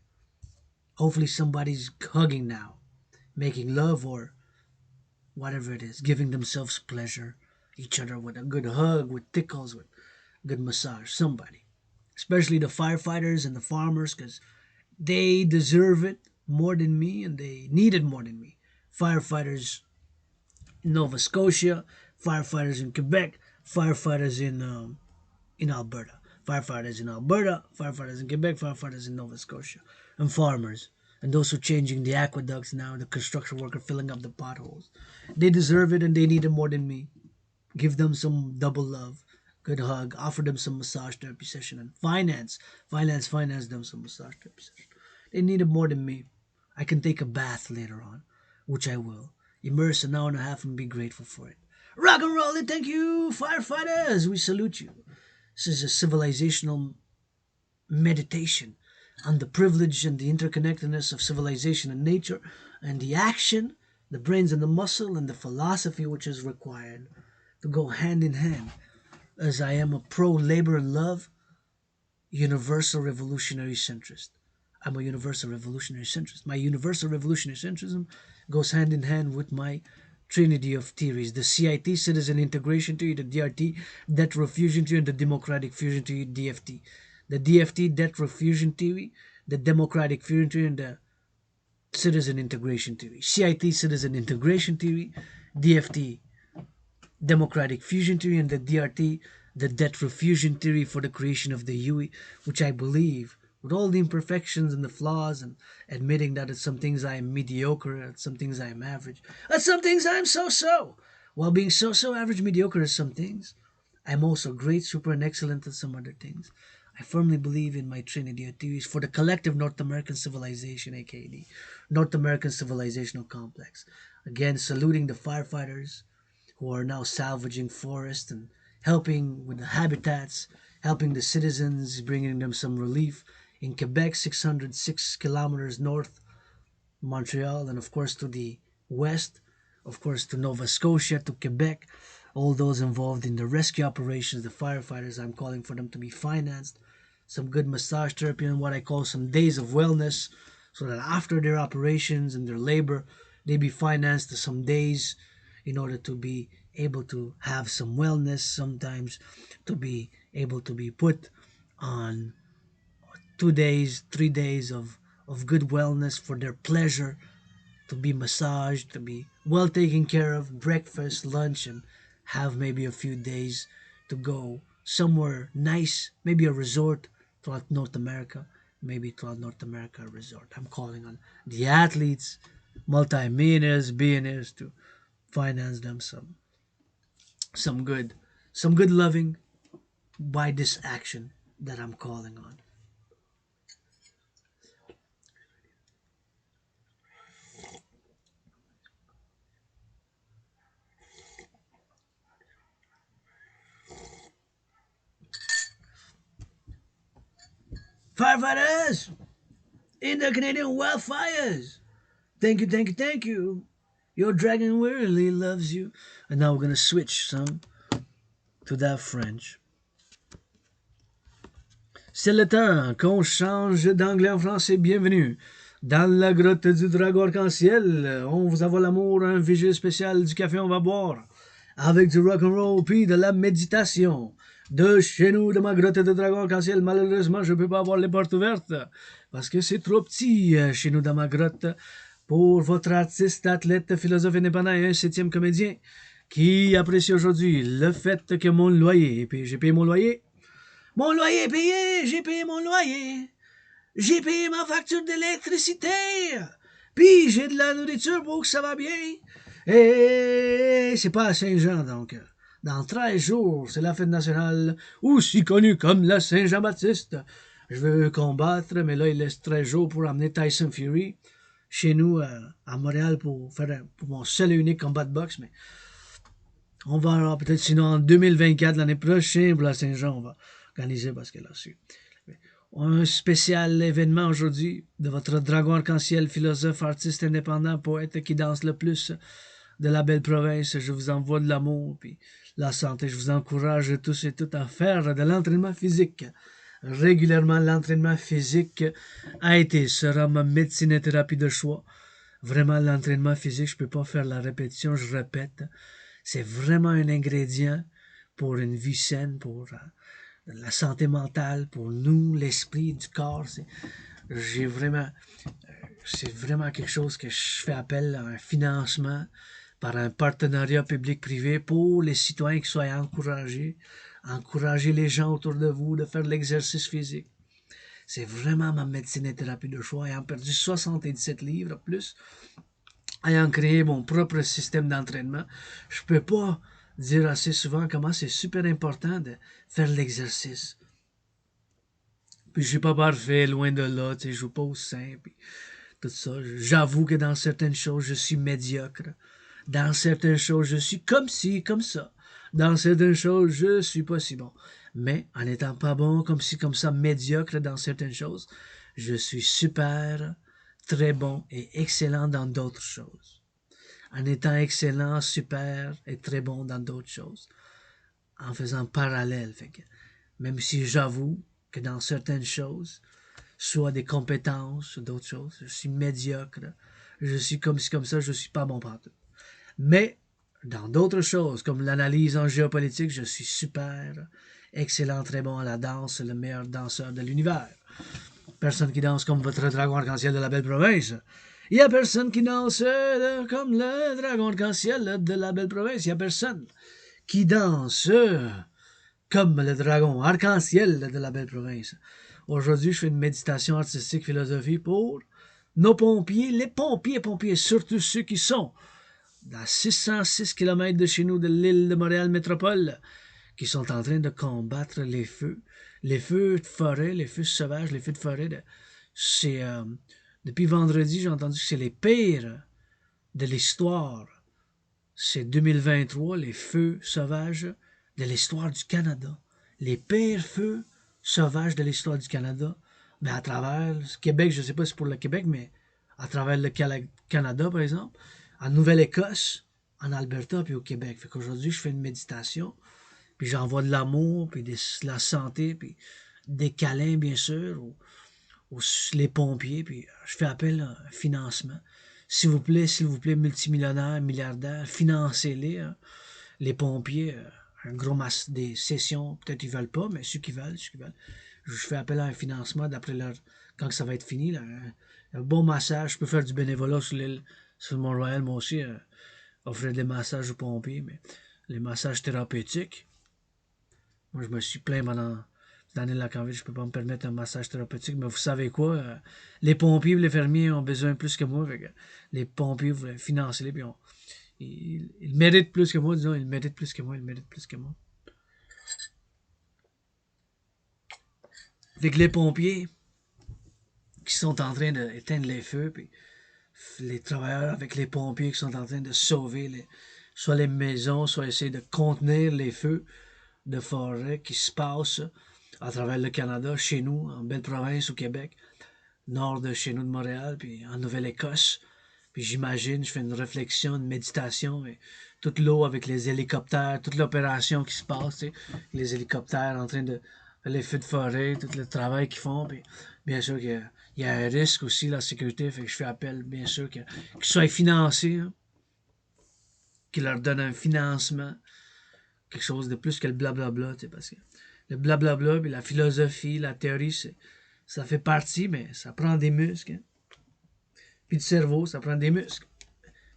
Hopefully somebody's hugging now, making love or whatever it is, giving themselves pleasure, each other with a good hug, with tickles, with good massage. Somebody, especially the firefighters and the farmers, because they deserve it more than me and they need it more than me. Firefighters in Nova Scotia, firefighters in Quebec, firefighters in Alberta, firefighters in Alberta, firefighters in Quebec, firefighters in Nova Scotia, and farmers. And those who are changing the aqueducts now, the construction worker filling up the potholes. They deserve it and they need it more than me. Give them some double love, good hug, offer them some massage therapy session, and finance them some massage therapy session. They need it more than me. I can take a bath later on, which I will. Immerse an hour and a half and be grateful for it. Rock and roll it, thank you, firefighters. We salute you. This is a civilizational meditation on the privilege and the interconnectedness of civilization and nature, and the action, the brains and the muscle, and the philosophy which is required to go hand in hand, as I am a pro labor and love universal revolutionary centrist. I'm a universal revolutionary centrist. My universal revolutionary centrism goes hand in hand with my trinity of theories: the CIT, citizen integration theory; the DRT, debt refusion theory; and the democratic fusion theory, DFT. The DFT, debt refusion theory; the democratic fusion theory; and the citizen integration theory. CIT, citizen integration theory; DFT, democratic fusion theory; and the DRT, the debt refusion theory for the creation of the UE, which I believe, with all the imperfections and the flaws, and admitting that at some things I am mediocre, at some things I am average, at some things I am so-so. While being so-so, average, mediocre at some things, I'm also great, super, and excellent at some other things. I firmly believe in my trinity of theories for the collective North American civilization, aka the North American civilizational complex. Again, saluting the firefighters, who are now salvaging forests and helping with the habitats, helping the citizens, bringing them some relief. In Quebec, 606 kilometers north, Montreal, and of course to the west, of course to Nova Scotia, to Quebec, all those involved in the rescue operations, the firefighters, I'm calling for them to be financed. Some good massage therapy and what I call some days of wellness, so that after their operations and their labor, they be financed to some days in order to be able to have some wellness, sometimes to be able to be put on 2 days, 3 days of good wellness for their pleasure, to be massaged, to be well taken care of, breakfast, lunch, and have maybe a few days to go somewhere nice, maybe a resort throughout North America, maybe throughout North America a resort. I'm calling on the athletes, multi-millionaires, billionaires to finance them some good some good loving by this action that I'm calling on. Firefighters in the Canadian Wildfires. Thank you, thank you, thank you. Your dragon really loves you. And now we're gonna switch some to that French. C'est le temps qu'on change d'anglais en français. Bienvenue dans la grotte du Dragon Arc En Ciel. On vous envoie l'amour, un vigile spécial, du café on va boire, avec du rock-and-roll puis de la méditation. De chez nous, de ma grotte de Dragon Arc En Ciel, malheureusement, je ne peux pas avoir les portes ouvertes parce que c'est trop petit chez nous dans ma grotte pour votre artiste, athlète, philosophe indépendant et un 7e comédien qui apprécie aujourd'hui le fait que mon loyer, puis j'ai payé mon loyer. Mon loyer est payé, j'ai payé mon loyer. J'ai payé ma facture d'électricité. Puis j'ai de la nourriture pour que ça va bien. Et c'est pas à Saint-Jean, donc. Dans 13 jours, c'est la fête nationale, aussi connue comme la Saint-Jean-Baptiste. Je veux combattre, mais là, il laisse 13 jours pour amener Tyson Fury chez nous à Montréal pour faire pour mon seul et unique combat de boxe. Mais on va alors peut-être sinon en 2024, l'année prochaine, pour la Saint-Jean, on va organiser parce que là, c'est un spécial événement aujourd'hui de votre Dragon Arc En Ciel, philosophe, artiste indépendant, poète qui danse le plus de la belle province. Je vous envoie de l'amour puis la santé. Je vous encourage tous et toutes à faire de l'entraînement physique. Régulièrement, l'entraînement physique a été, sera ma médecine et thérapie de choix. Vraiment, l'entraînement physique, je peux pas faire la répétition, je répète. C'est vraiment un ingrédient pour une vie saine, pour la santé mentale, pour nous, l'esprit, du corps. C'est vraiment quelque chose que je fais appel à un financement par un partenariat public-privé pour les citoyens qui soient encourager les gens autour de vous de faire de l'exercice physique. C'est vraiment ma médecine et thérapie de choix. Ayant perdu 77 livres plus, ayant créé mon propre système d'entraînement, je peux pas dire assez souvent comment c'est super important de faire l'exercice. Puis je suis pas parfait, loin de là, tu sais, je joue pas au sein, puis tout ça. J'avoue que dans certaines choses, je suis médiocre. Dans certaines choses, je suis comme ci, comme ça. Dans certaines choses, je suis pas si bon. Mais en n'étant pas bon, comme ci, comme ça, médiocre dans certaines choses, je suis super, très bon et excellent dans d'autres choses. En étant excellent, super et très bon dans d'autres choses. En faisant parallèle. Fait que, même si j'avoue que dans certaines choses, soit des compétences, d'autres choses, je suis médiocre, je suis comme ci, comme ça, je suis pas bon partout. Mais, dans d'autres choses, comme l'analyse en géopolitique, je suis super, excellent, très bon à la danse, le meilleur danseur de l'univers. Personne qui danse comme votre Dragon Arc En Ciel de la belle province. Il n'y a personne qui danse comme le Dragon Arc En Ciel de la belle province. Il n'y a personne qui danse comme le Dragon Arc En Ciel de la belle province. Aujourd'hui, je fais une méditation artistique philosophie pour nos pompiers, les pompiers, surtout ceux qui sont à 606 km de chez nous, de l'île de Montréal métropole, qui sont en train de combattre les feux de forêt, les feux sauvages, les feux de forêt. Depuis vendredi, j'ai entendu que c'est les pires de l'histoire. C'est 2023, les feux sauvages de l'histoire du Canada. Les pires feux sauvages de l'histoire du Canada. Mais à travers le Québec, je ne sais pas si c'est pour le Québec, mais à travers le Canada, par exemple, en Nouvelle-Écosse, en Alberta, puis au Québec. Fait qu'aujourd'hui, je fais une méditation, puis j'envoie de l'amour, puis de la santé, puis des câlins, bien sûr, les pompiers, puis je fais appel à un financement. S'il vous plaît, multimillionnaires, milliardaires, financez-les, hein, les pompiers, un gros masse des sessions, peut-être ils veulent pas, mais ceux qui veulent. Je fais appel à un financement d'après leur, quand ça va être fini, là, un bon massage. Je peux faire du bénévolat sur l'île, sur Mont-Royal, moi aussi, offrir des massages aux pompiers, mais les massages thérapeutiques, moi je me suis plaint pendant l'année de la COVID, je peux pas me permettre un massage thérapeutique, mais vous savez quoi, les pompiers et les fermiers ont besoin plus que moi, fait que les pompiers, vous financez-les, puis ils méritent plus que moi, disons, ils méritent plus que moi. Fait que les pompiers qui sont en train d'éteindre les feux, puis les travailleurs avec les pompiers qui sont en train de sauver soit les maisons, soit essayer de contenir les feux de forêt qui se passent à travers le Canada, chez nous, en belle province au Québec, nord de chez nous de Montréal, puis en Nouvelle-Écosse. Puis j'imagine, je fais une réflexion, une méditation, et toute l'eau avec les hélicoptères, toute l'opération qui se passe, tu sais, les hélicoptères en train de faire les feux de forêt, tout le travail qu'ils font. Puis bien sûr qu'il y a un risque aussi, la sécurité, fait que je fais appel, bien sûr, qu'ils soient financés, hein, qu'ils leur donnent un financement, quelque chose de plus que le blablabla, tu sais, parce que le blablabla, puis la philosophie, la théorie, ça fait partie, mais ça prend des muscles, hein. Puis du cerveau, ça prend des muscles.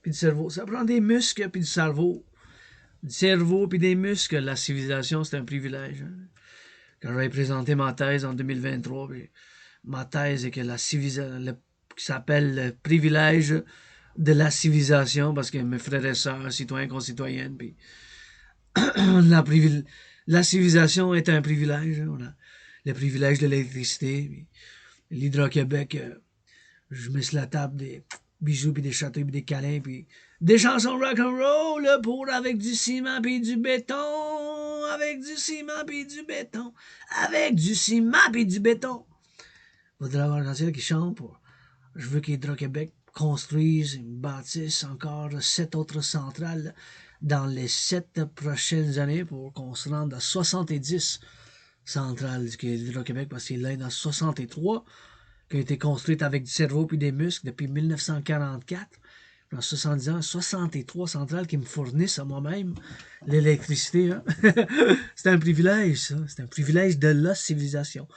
Puis du cerveau, ça prend des muscles, puis du cerveau. Du cerveau, puis des muscles, la civilisation, c'est un privilège. Hein. Quand j'avais présenté ma thèse en 2023, puis ma thèse est que la civilisation, qui s'appelle le privilège de la civilisation, parce que mes frères et sœurs, citoyens, concitoyennes, puis la, la civilisation est un privilège. Hein. On a le privilège de l'électricité, l'Hydro-Québec, je mets sur la table des bijoux, puis des châteaux, puis des câlins, puis des chansons rock&roll pour avec du ciment, puis du béton, avec du ciment, puis du béton, avec du ciment, puis du béton. Il faudrait avoir un ciel qui chante pour... Je veux qu'Hydro-Québec construise, bâtisse encore 7 autres centrales dans les 7 prochaines années pour qu'on se rende à 70 centrales d'Hydro-Québec, parce qu'il est dans 63 qui a été construite avec du cerveau puis des muscles depuis 1944. En 70 ans, 63 centrales qui me fournissent à moi-même l'électricité. Hein? C'est un privilège, ça. C'est un privilège de la civilisation.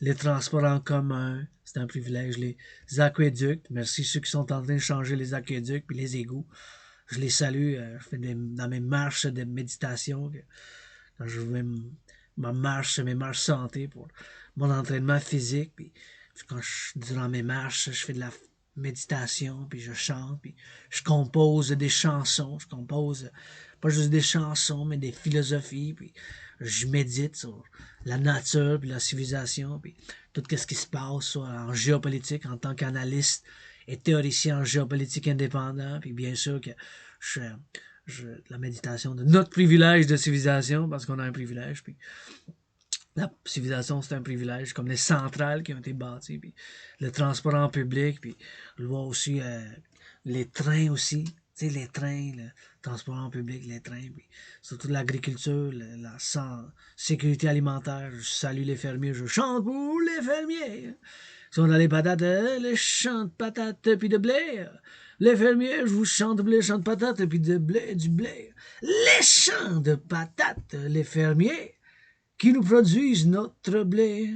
Les transports en commun, c'est un privilège. Les aqueducs, merci ceux qui sont en train de changer les aqueducs puis les égouts. Je les salue. Je fais dans mes marches de méditation. Quand je fais mes marches santé pour mon entraînement physique. Puis quand durant mes marches, je fais de la méditation, puis je chante, puis je compose des chansons. Je compose pas juste des chansons, mais des philosophies, puis je médite sur la nature, puis la civilisation, puis tout ce qui se passe en géopolitique en tant qu'analyste et théoricien en géopolitique indépendant, puis bien sûr que la méditation de notre privilège de civilisation, parce qu'on a un privilège, puis la civilisation, c'est un privilège, comme les centrales qui ont été bâties, puis le transport en public, puis je vois aussi les trains aussi, tu sais, les trains, le transport en public, les trains, puis surtout l'agriculture, la sécurité alimentaire. Je salue les fermiers, je chante pour les fermiers. Si on a les patates, les champs de patates, puis de blé. Les fermiers, je vous chante blé, champs de patates, puis de blé, du blé. Les champs de patates, les fermiers qui nous produisent notre blé.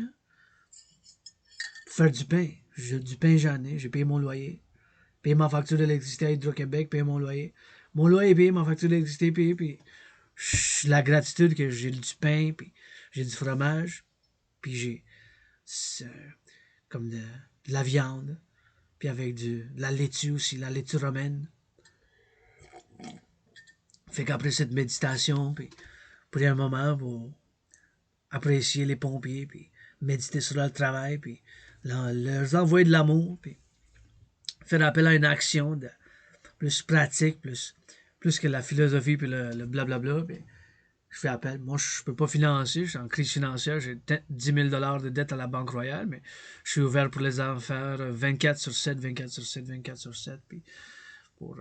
Pour faire du pain. Du pain j'en ai. J'ai payé mon loyer. Payé ma facture d'électricité à Hydro-Québec. Payé mon loyer. Mon loyer est payé, ma facture d'électricité est payée. Puis la gratitude que j'ai du pain. Puis j'ai du fromage. Puis j'ai comme de la viande. Puis avec de la laitue aussi. La laitue romaine. Fait qu'après cette méditation, puis pour un moment, pour apprécier les pompiers, puis méditer sur leur travail, puis leur envoyer de l'amour, puis faire appel à une action plus pratique, plus que la philosophie, puis le blablabla. Puis je fais appel. Moi, je peux pas financer, je suis en crise financière, j'ai 10 000 de dette à la Banque Royale, mais je suis ouvert pour les affaires 24 sur 7, 24 sur 7, 24 sur 7, puis pour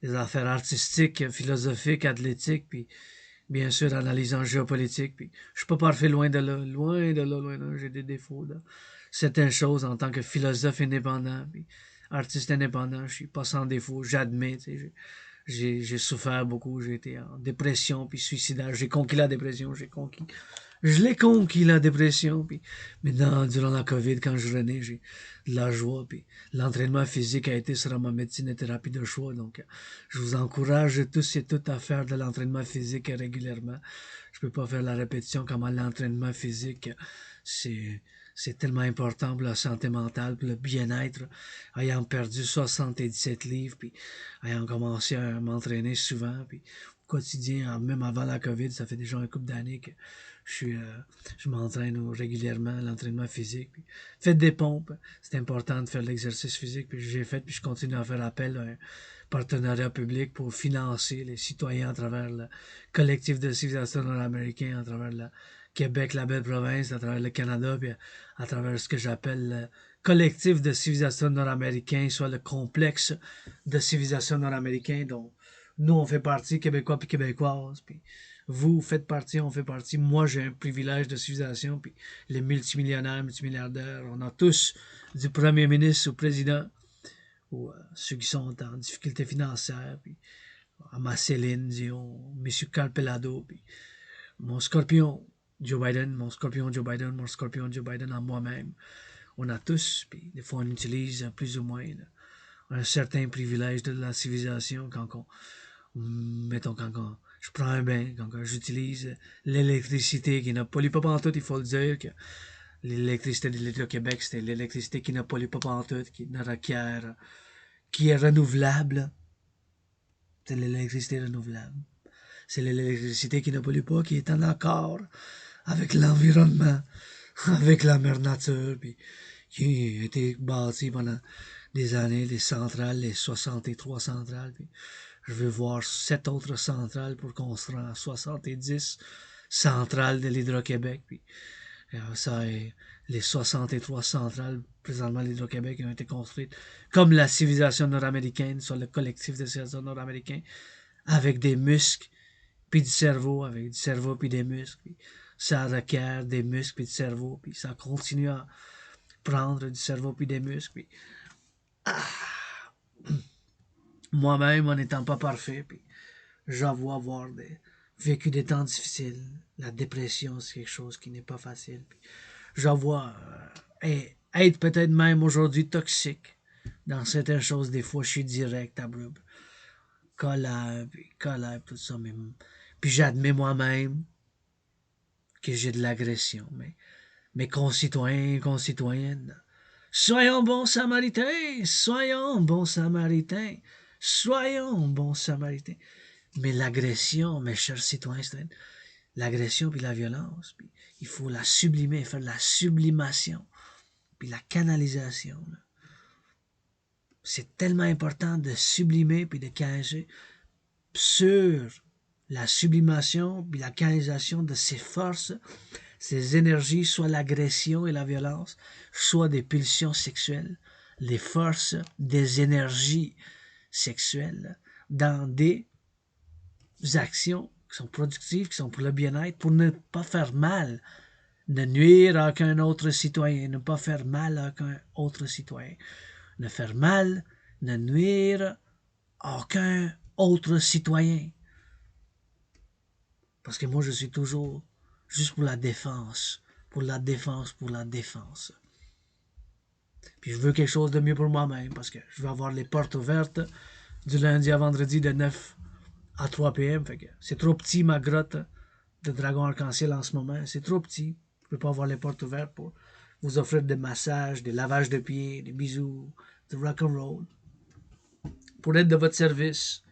les affaires artistiques, philosophiques, athlétiques, puis bien sûr, analysant géopolitique, puis je suis pas parfait, loin de là, loin de là, j'ai des défauts dans certaines choses en tant que philosophe indépendant, puis artiste indépendant, je suis pas sans défaut, j'admets, tu sais, j'ai souffert beaucoup, j'ai été en dépression, puis suicidaire, j'ai conquis la dépression, je l'ai conquis la dépression, puis maintenant, durant la COVID, quand je renais, j'ai de la joie, puis l'entraînement physique a été sur ma médecine et thérapie de choix, donc je vous encourage tous et toutes à faire de l'entraînement physique régulièrement. Je peux pas faire la répétition comment l'entraînement physique, c'est tellement important pour la santé mentale, pour le bien-être. Ayant perdu 77 livres, puis ayant commencé à m'entraîner souvent, puis au quotidien, même avant la COVID, ça fait déjà un couple d'années que je m'entraîne régulièrement, l'entraînement physique. Puis faites des pompes, c'est important de faire l'exercice physique, puis j'ai fait, puis je continue à faire appel à un partenariat public pour financer les citoyens à travers le collectif de civilisation nord-américain, à travers la Québec, la belle province, à travers le Canada, puis à travers ce que j'appelle le collectif de civilisation nord-américain, soit le complexe de civilisation nord-américain dont nous, on fait partie, Québécois puis Québécoises, puis vous faites partie, on fait partie. Moi, j'ai un privilège de civilisation, puis les multimillionnaires, multimilliardaires, on a tous, du premier ministre au président, ou ceux qui sont en difficulté financière, puis à ma Céline Dion, M. Carpelado, puis mon scorpion Joe Biden, mon scorpion Joe Biden, mon scorpion Joe Biden en moi-même. On a tous, puis des fois on utilise plus ou moins là, un certain privilège de la civilisation quand on, mettons quand on, je prends un bain, quand j'utilise l'électricité qui n'a pollue pas pantoute, il faut le dire que l'électricité de l'Hydro-Québec, c'était l'électricité qui n'a pollue pas pantoute, qui ne requiert, qui est renouvelable. C'est l'électricité renouvelable. C'est l'électricité qui ne pollue pas, qui est en accord avec l'environnement, avec la mère nature, puis qui a été bâtie pendant des années, les centrales, les 63 centrales, puis je veux voir 7 autres centrales pour construire 70 centrales de l'Hydro-Québec, puis ça est les 63 centrales présentement de l'Hydro-Québec ont été construites comme la civilisation nord-américaine, soit le collectif de civilisation nord-américain, avec des muscles, puis du cerveau, avec du cerveau puis des muscles, puis ça requiert des muscles puis du cerveau, puis ça continue à prendre du cerveau puis des muscles, puis moi-même en n'étant pas parfait, puis j'avoue avoir vécu des temps difficiles. La dépression, c'est quelque chose qui n'est pas facile. Puis j'avoue être peut-être même aujourd'hui toxique dans certaines choses. Des fois, je suis direct, abrupt, colère, tout ça. Puis j'admets moi-même que j'ai de l'agression. Mais mes concitoyens et concitoyennes, soyons bons samaritains, soyons bons samaritains, soyons bons samaritains. Mais l'agression, mes chers citoyens, l'agression puis la violence, puis il faut la sublimer, faire de la sublimation, puis la canalisation. C'est tellement important de sublimer puis de canaliser sur la sublimation puis la canalisation de ces forces, ces énergies, soit l'agression et la violence, soit des pulsions sexuelles, les forces des énergies sexuelles dans des actions qui sont productives, qui sont pour le bien-être, pour ne pas faire mal, ne nuire à aucun autre citoyen, ne pas faire mal à aucun autre citoyen, ne faire mal, ne nuire à aucun autre citoyen. Parce que moi, je suis toujours juste pour la défense, pour la défense, pour la défense. Puis je veux quelque chose de mieux pour moi-même, parce que je veux avoir les portes ouvertes du lundi à vendredi de 9 à 3 p.m. Fait que c'est trop petit ma grotte de Dragon Arc En Ciel en ce moment. C'est trop petit. Je ne peux pas avoir les portes ouvertes pour vous offrir des massages, des lavages de pieds, des bisous, du rock-and-roll. Pour être de votre service,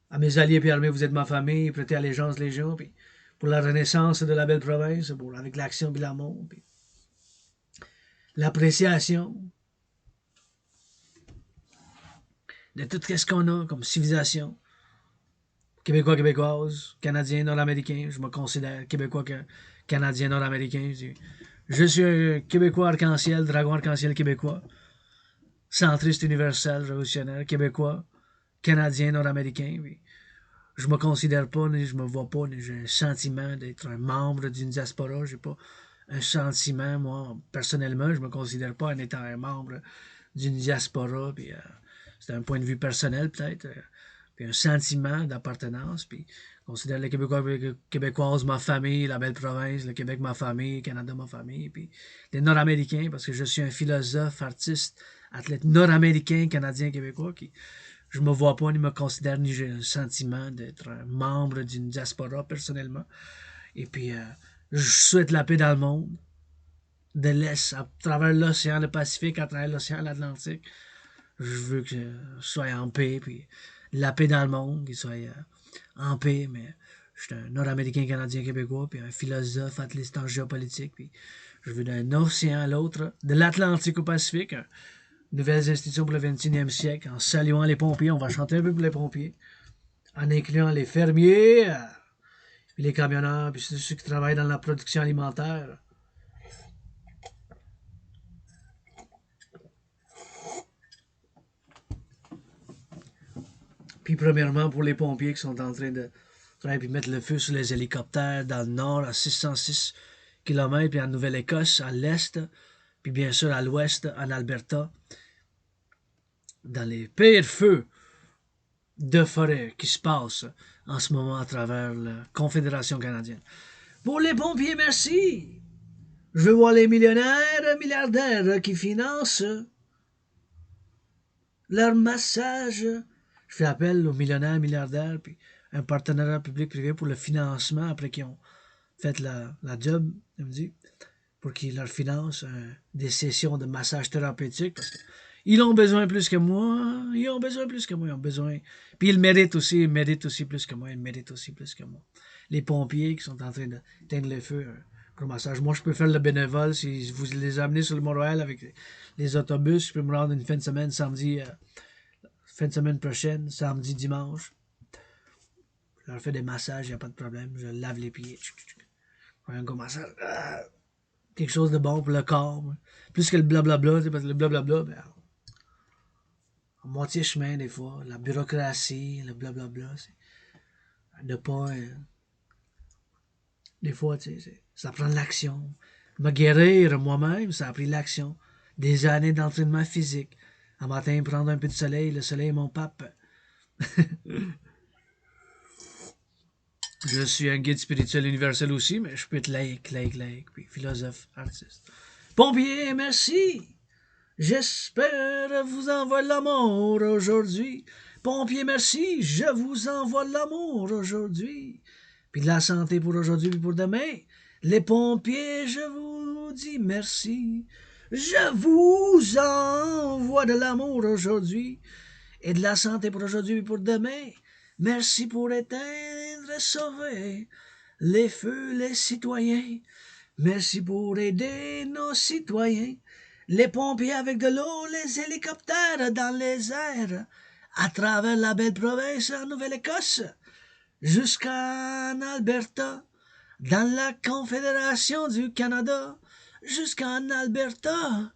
à mes alliés et armés, vous êtes ma famille, prêtez allégeance légion, puis pour la renaissance de la belle province, pour, avec l'action et l'amour, puis l'appréciation de tout ce qu'on a comme civilisation. Québécois, Québécoises, Canadiens, Nord-Américains, je me considère Québécois, Canadien, Nord-Américain. Je suis un Québécois arc-en-ciel, Dragon Arc En Ciel québécois, centriste universel, révolutionnaire, Québécois, Canadien, Nord-Américain. Je me considère pas, ni je me vois pas, ni j'ai un sentiment d'être un membre d'une diaspora. J'ai pas un sentiment, moi, personnellement, je me considère pas en étant un membre d'une diaspora. Puis, c'est un point de vue personnel, peut-être. Puis un sentiment d'appartenance, puis je considère les Québécois, Québécoises ma famille, la belle province, le Québec ma famille, Canada ma famille, puis les Nord-Américains, parce que je suis un philosophe, artiste, athlète nord-américain, canadien, québécois, qui je me vois pas, ni me considère, ni j'ai un sentiment d'être un membre d'une diaspora, personnellement. Et puis, je souhaite la paix dans le monde, de l'Est, à travers l'océan, le Pacifique, à travers l'océan, l'Atlantique. Je veux que je sois en paix, puis la paix dans le monde, qu'il soit en paix, mais je suis un Nord-Américain, Canadien, Québécois, puis un philosophe, athlète en géopolitique, puis je veux d'un océan à l'autre, de l'Atlantique au Pacifique, nouvelles institutions pour le 21e siècle, en saluant les pompiers, on va chanter un peu pour les pompiers, en incluant les fermiers, puis les camionneurs, puis ceux qui travaillent dans la production alimentaire. Puis premièrement, pour les pompiers qui sont en train de travailler puis mettre le feu sur les hélicoptères dans le nord, à 606 km, puis en Nouvelle-Écosse, à l'est, puis bien sûr à l'ouest, en Alberta, dans les pires feux de forêt qui se passent en ce moment à travers la Confédération canadienne. Pour les pompiers, merci. Je veux voir les millionnaires, milliardaires qui financent leur massage. Je fais appel aux millionnaires, milliardaires, puis un partenariat public-privé pour le financement après qu'ils ont fait la job, je me dis, pour qu'ils leur financent des sessions de massage thérapeutique parce qu'ils ont besoin plus que moi, ils ont besoin plus que moi, ils ont besoin. Puis ils méritent aussi plus que moi, ils méritent aussi plus que moi. Les pompiers qui sont en train d'éteindre le feu pour le massage. Moi, je peux faire le bénévole si vous les amenez sur le Montréal avec les autobus. Je peux me rendre une fin de semaine, samedi, fin de semaine prochaine, samedi, dimanche. Je leur fais des massages, il n'y a pas de problème. Je lave les pieds. Un gros massage. Quelque chose de bon pour le corps. Plus que le blablabla, parce que le blablabla, ben, à moitié chemin des fois. La bureaucratie, le blablabla, c'est de pas... des fois, tu sais, ça prend de l'action. Me guérir moi-même, ça a pris l'action. Des années d'entraînement physique. Un matin, prendre un peu de soleil, le soleil est mon pape. Je suis un guide spirituel universel aussi, mais je peux être laïque, puis philosophe, artiste. Pompier, merci. J'espère vous envoie l'amour aujourd'hui. Pompier, merci. Je vous envoie l'amour aujourd'hui. Puis de la santé pour aujourd'hui, puis pour demain. Les pompiers, je vous dis merci. Je vous envoie de l'amour aujourd'hui. Et de la santé pour aujourd'hui, puis pour demain. Merci pour éteindre et sauver les feux, les citoyens. Merci pour aider nos citoyens. Les pompiers avec de l'eau, les hélicoptères dans les airs, à travers la belle province en Nouvelle-Écosse, jusqu'en Alberta, dans la Confédération du Canada, jusqu'en Alberta.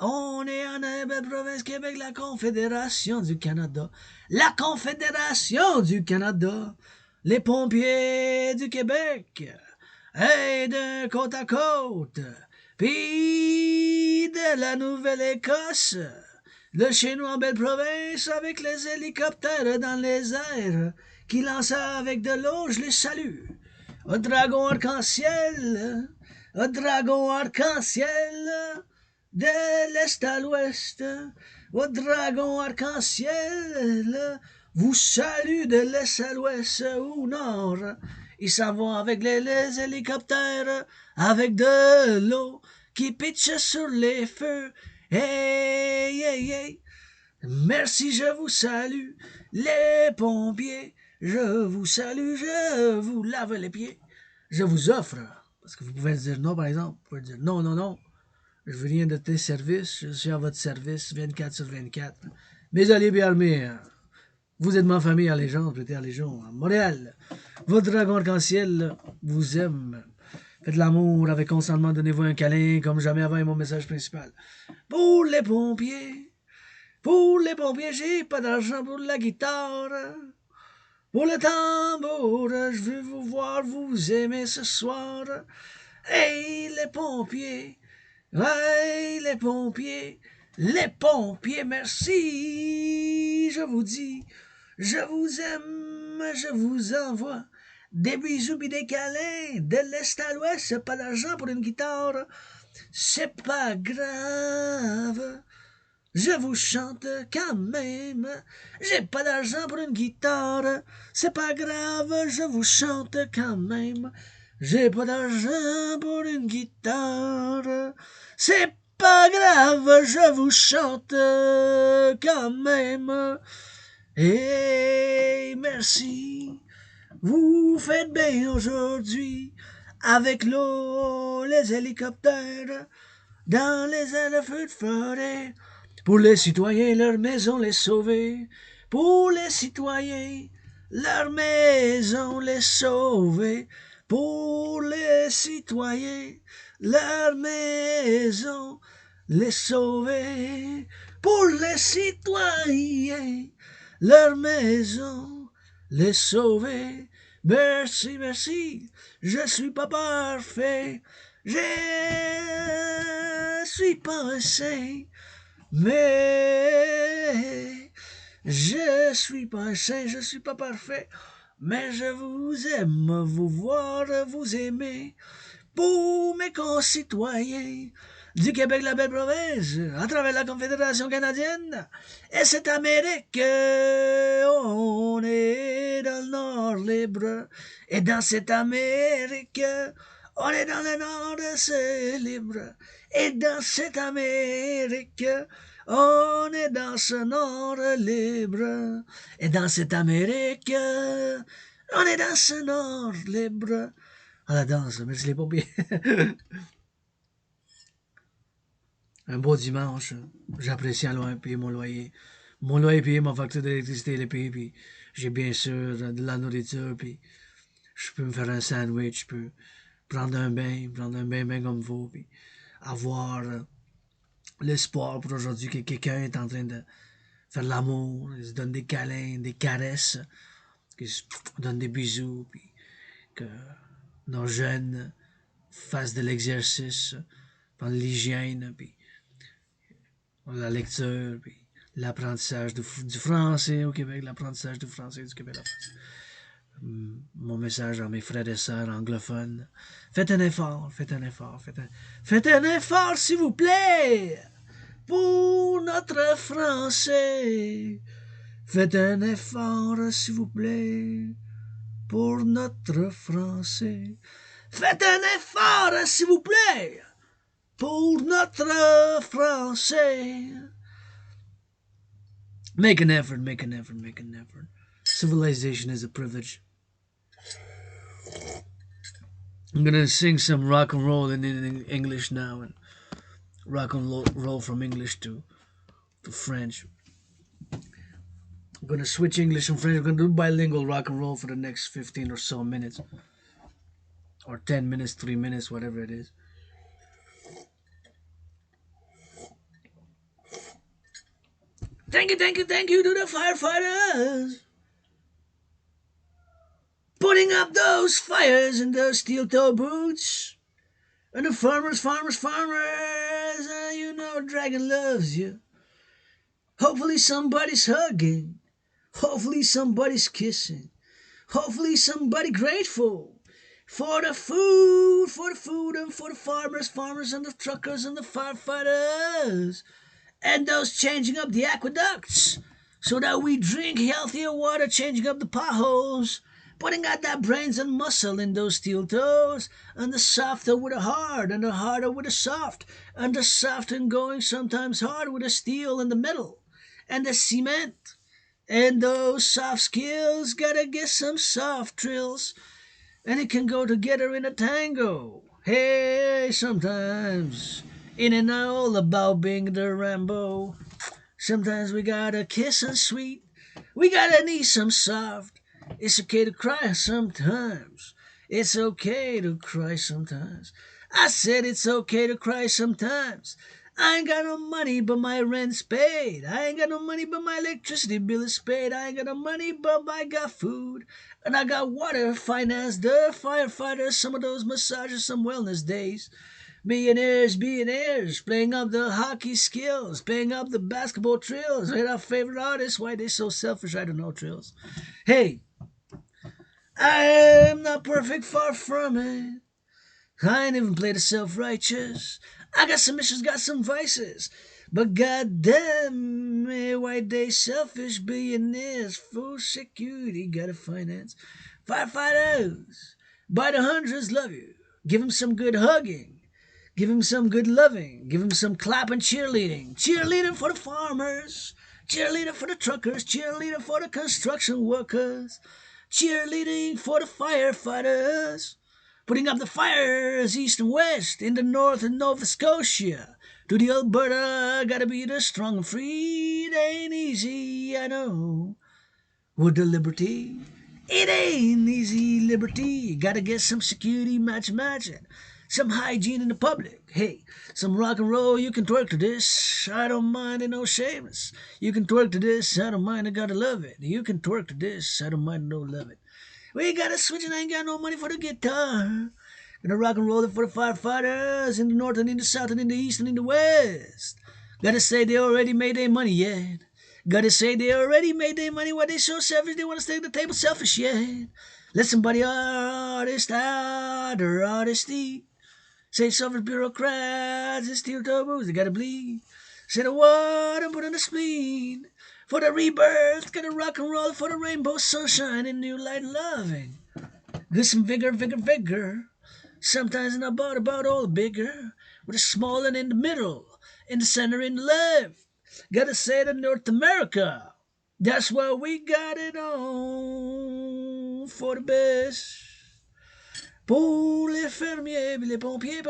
On est en belle province Québec, la Confédération du Canada. La Confédération du Canada. Les pompiers du Québec. Et de côte à côte. Puis de la Nouvelle-Écosse. Le Chez Nous en belle province avec les hélicoptères dans les airs qui lancent avec de l'eau, je les salue. Un dragon arc-en-ciel. Un dragon arc-en-ciel. De l'est à l'ouest, au dragon arc-en-ciel vous salue de l'est à l'ouest ou nord. Ils s'en vont avec les hélicoptères, avec de l'eau qui pitche sur les feux. Hey, hey, hey. Merci, je vous salue, les pompiers. Je vous salue, je vous lave les pieds. Je vous offre, parce que vous pouvez dire non, par exemple. Vous pouvez dire non, non, non. Je veux rien de tes services, je suis à votre service 24 sur 24. Mes alliés bien armés, vous êtes ma famille à Légion, prêtez à Légion, à Montréal. Votre dragon arc-en-ciel vous aime. Faites l'amour avec consentement, donnez-vous un câlin comme jamais avant est mon message principal. Pour les pompiers, j'ai pas d'argent pour la guitare. Pour le tambour, je veux vous voir vous aimer ce soir. Hey, les pompiers, hey, les pompiers, merci, je vous dis, je vous aime, je vous envoie des bisous pis des câlins, de l'est à l'ouest, pas d'argent pour une guitare, c'est pas grave, je vous chante quand même, j'ai pas d'argent pour une guitare, c'est pas grave, je vous chante quand même. J'ai pas d'argent pour une guitare, c'est pas grave, je vous chante quand même. Et merci, vous faites bien aujourd'hui, avec l'eau, les hélicoptères, dans les airs de feu de forêt, pour les citoyens, leur maison les sauver, pour les citoyens, leur maison les sauver pour les citoyens, leur maison les sauver pour les citoyens, leur maison les sauver. Merci, merci, je suis pas parfait, je suis pas un saint, mais je suis pas un saint, je suis pas parfait, mais je vous aime, vous voir, vous aimer, pour mes concitoyens du Québec, la belle province, à travers la Confédération canadienne et cette Amérique, on est dans le Nord libre, et dans cette Amérique, on est dans le Nord, c'est libre, et dans cette Amérique, on est dans ce Nord libre, et dans cette Amérique, on est dans ce Nord libre. À la danse, merci les pompiers. Un beau dimanche, j'apprécie à loin payer mon loyer. Mon loyer payé, ma facture d'électricité est payée, puis j'ai bien sûr de la nourriture, puis je peux me faire un sandwich, je peux prendre un bain bien comme il faut, puis avoir l'espoir pour aujourd'hui que quelqu'un est en train de faire l'amour, il se donne des câlins, des caresses, qu'il se donne des bisous, puis que nos jeunes fassent de l'exercice, par l'hygiène, puis la lecture, puis l'apprentissage du français au Québec, l'apprentissage du français du Québec. Mon message à mes frères et sœurs anglophones, faites un effort, faites un effort, s'il vous plaît, pour notre français. Faites un effort, s'il vous plaît, pour notre français. Faites un effort, s'il vous plaît, pour notre français. Make an effort, make an effort, make an effort. Civilization is a privilege. I'm gonna sing some rock and roll in English now, and rock and roll from English to French. I'm gonna switch English and French. I'm gonna do bilingual rock and roll for the next 15 or so minutes, or 10 minutes, 3 minutes, whatever it is. Thank you to the firefighters, putting up those fires in those steel-toe boots. And the farmers, you know Dragan loves you. Hopefully somebody's hugging. Hopefully somebody's kissing. Hopefully somebody grateful for the food, and for the farmers and the truckers and the firefighters. And those changing up the aqueducts so that we drink healthier water, changing up the potholes, putting out that brains and muscle in those steel toes, and the softer with the hard, and the harder with the soft, and the soft and going sometimes hard with the steel and the metal, and the cement. And those soft skills gotta get some soft trills, and it can go together in a tango. Hey, sometimes it ain't all about being the Rambo. Sometimes we gotta kiss and sweet. We gotta need some soft. It's okay to cry sometimes. It's okay to cry sometimes. I said it's okay to cry sometimes. I ain't got no money, but my rent's paid. I ain't got no money, but my electricity bill is paid. I ain't got no money, but I got food. And I got water, finance, the firefighters, some of those massages, some wellness days. Billionaires, playing up the hockey skills, playing up the basketball trills. They're our favorite artists. Why they so selfish? I don't know, trills. Hey, I'm not perfect, far from it. I ain't even played a self-righteous. I got some issues, got some vices. But goddamn me, why they selfish billionaires? Full security, gotta finance. Firefighters, by the hundreds, love you. Give them some good hugging. Give him some good loving. Give him some clapping cheerleading. Cheerleading for the farmers. Cheerleading for the truckers. Cheerleading for the construction workers. Cheerleading for the firefighters. Putting up the fires east and west, in the north and Nova Scotia. To the Alberta, gotta be the strong and free. It ain't easy, I know. with the liberty. It ain't easy liberty. Gotta get some security matching. Some hygiene in the public. Hey, some rock and roll, you can twerk to this. I don't mind, ain't no shameless. You can twerk to this, I don't mind, I gotta love it. You can twerk to this, I don't mind, I don't love it. We gotta switch and I ain't got no money for the guitar. Gonna rock and roll it for the firefighters in the north and in the south and in the east and in the west. Gotta say they already made their money yet. Gotta say they already made their money. Why they so selfish? They wanna stay at the table selfish yet. Let somebody artist out or Artistik. Say selfish bureaucrats and steel turbos, they gotta bleed. Say the word and put on the spleen. For the rebirth, gotta rock and roll for the rainbow sunshine and new light and loving. Get some vigor. Sometimes not about all bigger. With a small and in the middle, in the center, in the left. Gotta say to North America, that's why we got it on for the best. Pour les fermiers, les pompiers,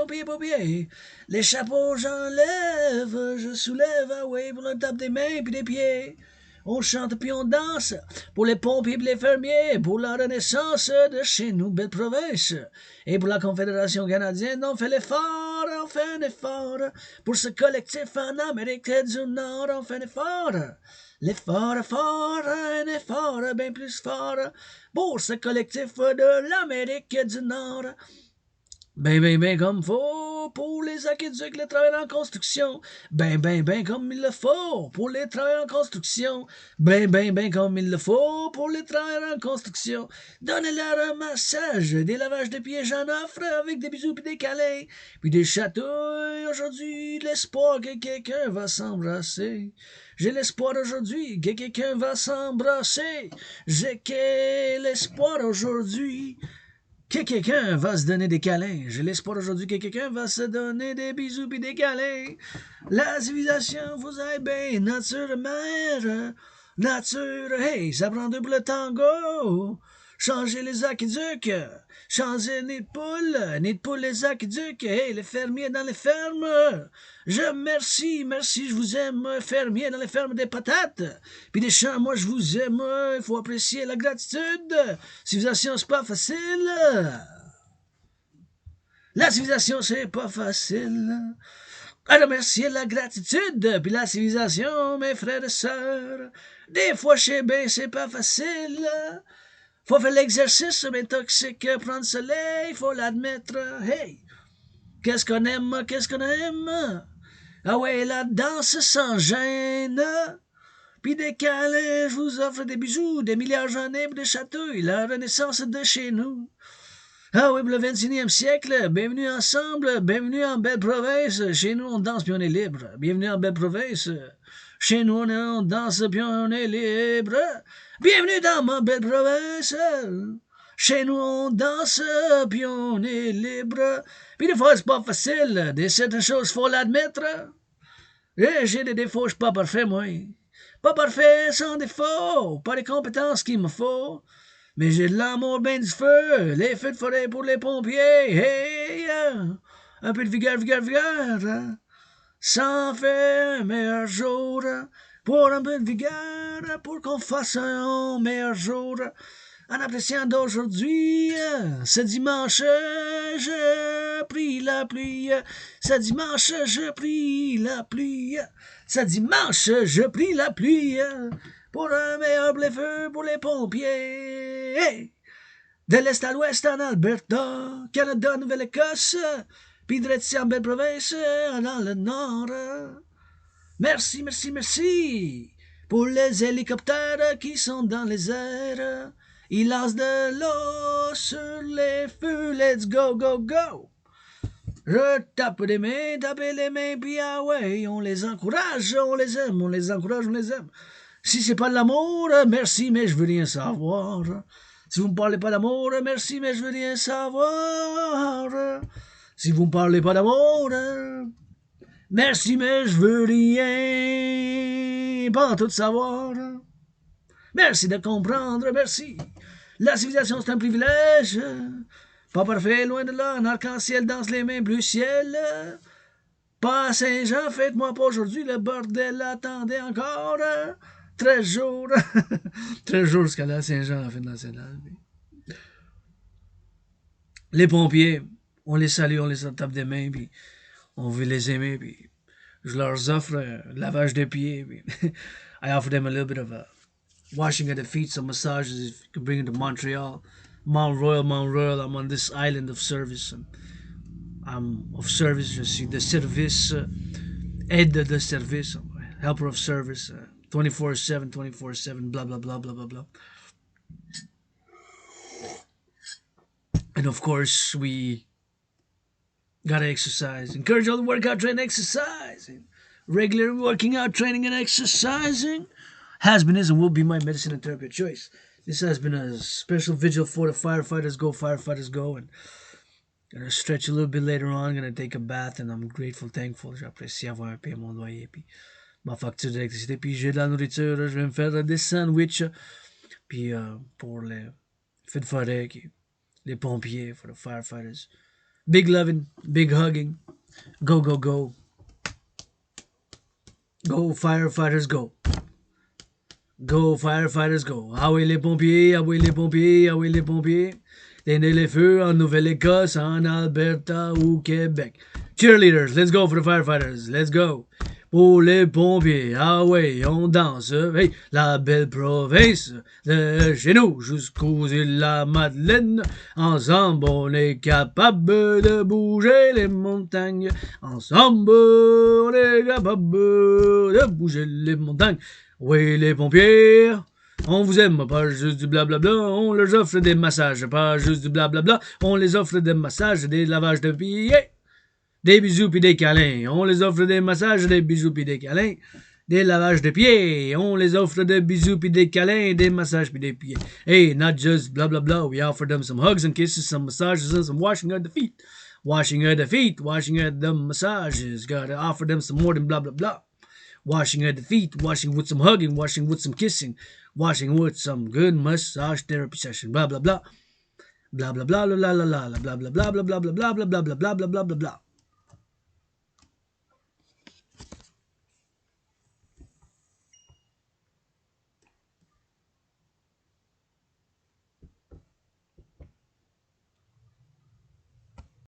les chapeaux j'enlève, je soulève, ah ouais, pour le top des mains puis des pieds. On chante puis on danse pour les pompiers et les fermiers, pour la renaissance de chez nous, belle province. Et pour la Confédération canadienne, on fait l'effort, on fait un effort. Pour ce collectif en Amérique du Nord, on fait un effort. L'effort, fort, un effort bien plus fort. Pour ce collectif de l'Amérique du Nord. Ben comme faut pour les aqueducs, les travailleurs en construction. Ben comme il le faut pour les travailleurs en construction. Ben comme il le faut pour les travailleurs en construction. Donnez-leur un massage, des lavages de pieds, j'en offre avec des bisous puis des câlins. Puis des chatouilles aujourd'hui, l'espoir que quelqu'un va s'embrasser. J'ai l'espoir aujourd'hui que quelqu'un va s'embrasser. J'ai l'espoir aujourd'hui que quelqu'un va se donner des câlins. J'ai l'espoir aujourd'hui que quelqu'un va se donner des bisous pis des câlins. La civilisation vous aide bien, nature mère. Nature, hey, ça prend deux pour le tango. Changer les aqueducs, changer les nids de poules, les aqueducs, hey, les fermiers dans les fermes. Merci, je vous aime, fermiers dans les fermes des patates. Puis des champs, moi je vous aime, il faut apprécier la gratitude. Civilisation, c'est pas facile. La civilisation, c'est pas facile. À remercier la gratitude, puis la civilisation, mes frères et sœurs. Des fois, chez ben, c'est pas facile. Faut faire l'exercice, mais toxique, prendre le soleil, faut l'admettre. Hey, qu'est-ce qu'on aime? Ah ouais, la danse sans gêne. Puis des câlins, je vous offre des bijoux, des milliards j'en ai pour des chatouilles, la renaissance de chez nous. Ah oui, pour le 21e siècle, bienvenue ensemble, bienvenue en belle province. Chez nous, on danse puis on est libre. Bienvenue en belle province. Chez nous, on danse puis on est libre. Bienvenue dans ma belle province. Chez nous, on danse puis on est libre. Puis des fois, c'est pas facile. Des certaines choses, faut l'admettre. Et j'ai des défauts, je suis pas parfait, moi. Pas parfait, sans défaut. Pas les compétences qu'il me faut. Mais j'ai de l'amour, ben du feu. Les feux de forêt pour les pompiers. Hey, un peu de vigueur. Ça en fait un meilleur jour. Pour un peu de vigueur, pour qu'on fasse un meilleur jour. En appréciant d'aujourd'hui, ce dimanche, je prie la pluie. Ce dimanche, je prie la pluie. Ce dimanche, je prie la pluie. Pour un meilleur bleu-feu pour les pompiers. Hey! De l'est à l'ouest en Alberta, Canada, Nouvelle-Écosse, puis de ici en belle province, dans le nord. Merci pour les hélicoptères qui sont dans les airs. Ils lancent de l'eau sur les feux. Let's go. Je tape les mains, puis ah ouais, on les encourage, on les aime. Si c'est pas de l'amour, merci, mais je veux rien savoir. Si vous me parlez pas d'amour, merci, mais je veux rien savoir. Si vous me parlez pas d'amour, merci, mais je veux rien, pas tout savoir. Merci de comprendre, merci. La civilisation, c'est un privilège. Pas parfait, loin de là, un arc-en-ciel danse les mains bleu ciel. Pas à Saint-Jean, faites-moi pas aujourd'hui, le bordel attendait encore. 13 jours. 13 jours jusqu'à la Saint-Jean, la fête nationale. Les pompiers, on les salue, on les tape des mains, puis on veut les aimer, puis je leur offre lavage de pieds. Puis I offer them a little bit of a washing of the feet, some massages if you can bring it to Montreal. Mount Royal, I'm on this island of service. I'm of service, je suis de service, aide de service, helper of service, 24/7, 24/7, blah, blah, blah, blah, blah, blah. And of course, we gotta exercise. Encourage all the workout, train, exercise. Regular working out, training, and exercising has been, is, and will be my medicine and therapy of choice. This has been a special vigil for the firefighters. Go, firefighters, go. And gonna stretch a little bit later on. Gonna take a bath, and I'm grateful, thankful. J'apprécie avoir payé mon loyer, puis ma facture d'électricité, puis j'ai de la nourriture. Je vais me faire des sandwichs. Puis pour les feux de forêt, les pompiers, for the firefighters. Big loving, big hugging. Go, go, go. Go, firefighters, go. Go, firefighters, go. Ah oui, les pompiers, ah oui, les pompiers, ah oui, les pompiers. Éteindre les feux en Nouvelle-Écosse, en Alberta ou Québec. Cheerleaders, let's go for the firefighters, let's go. Pour les pompiers, ah ouais, on danse. Hey, la belle province de chez nous jusqu'aux îles la Madeleine. Ensemble, on est capable de bouger les montagnes. Ensemble, on est capable de bouger les montagnes. Oui, les pompiers, on vous aime, pas juste du blablabla, on leur offre des massages, pas juste du blablabla, on les offre des massages, des lavages de pieds, des bisous puis des câlins, on les offre des massages, des bisous puis des câlins, des lavages de pieds, on les offre des bisous puis des câlins, des massages puis des pieds. Hey, not just blablabla, we offer them some hugs and kisses, some massages and some washing of the feet. Washing of the feet, washing of the massages, gotta offer them some more than blah blah blah. Washing of the feet, washing with some hugging, washing with some kissing, washing with some good massage therapy session, blah blah blah. Blah blah blah la la la la blah blah blah blah blah blah blah blah blah blah blah blah blah blah blah.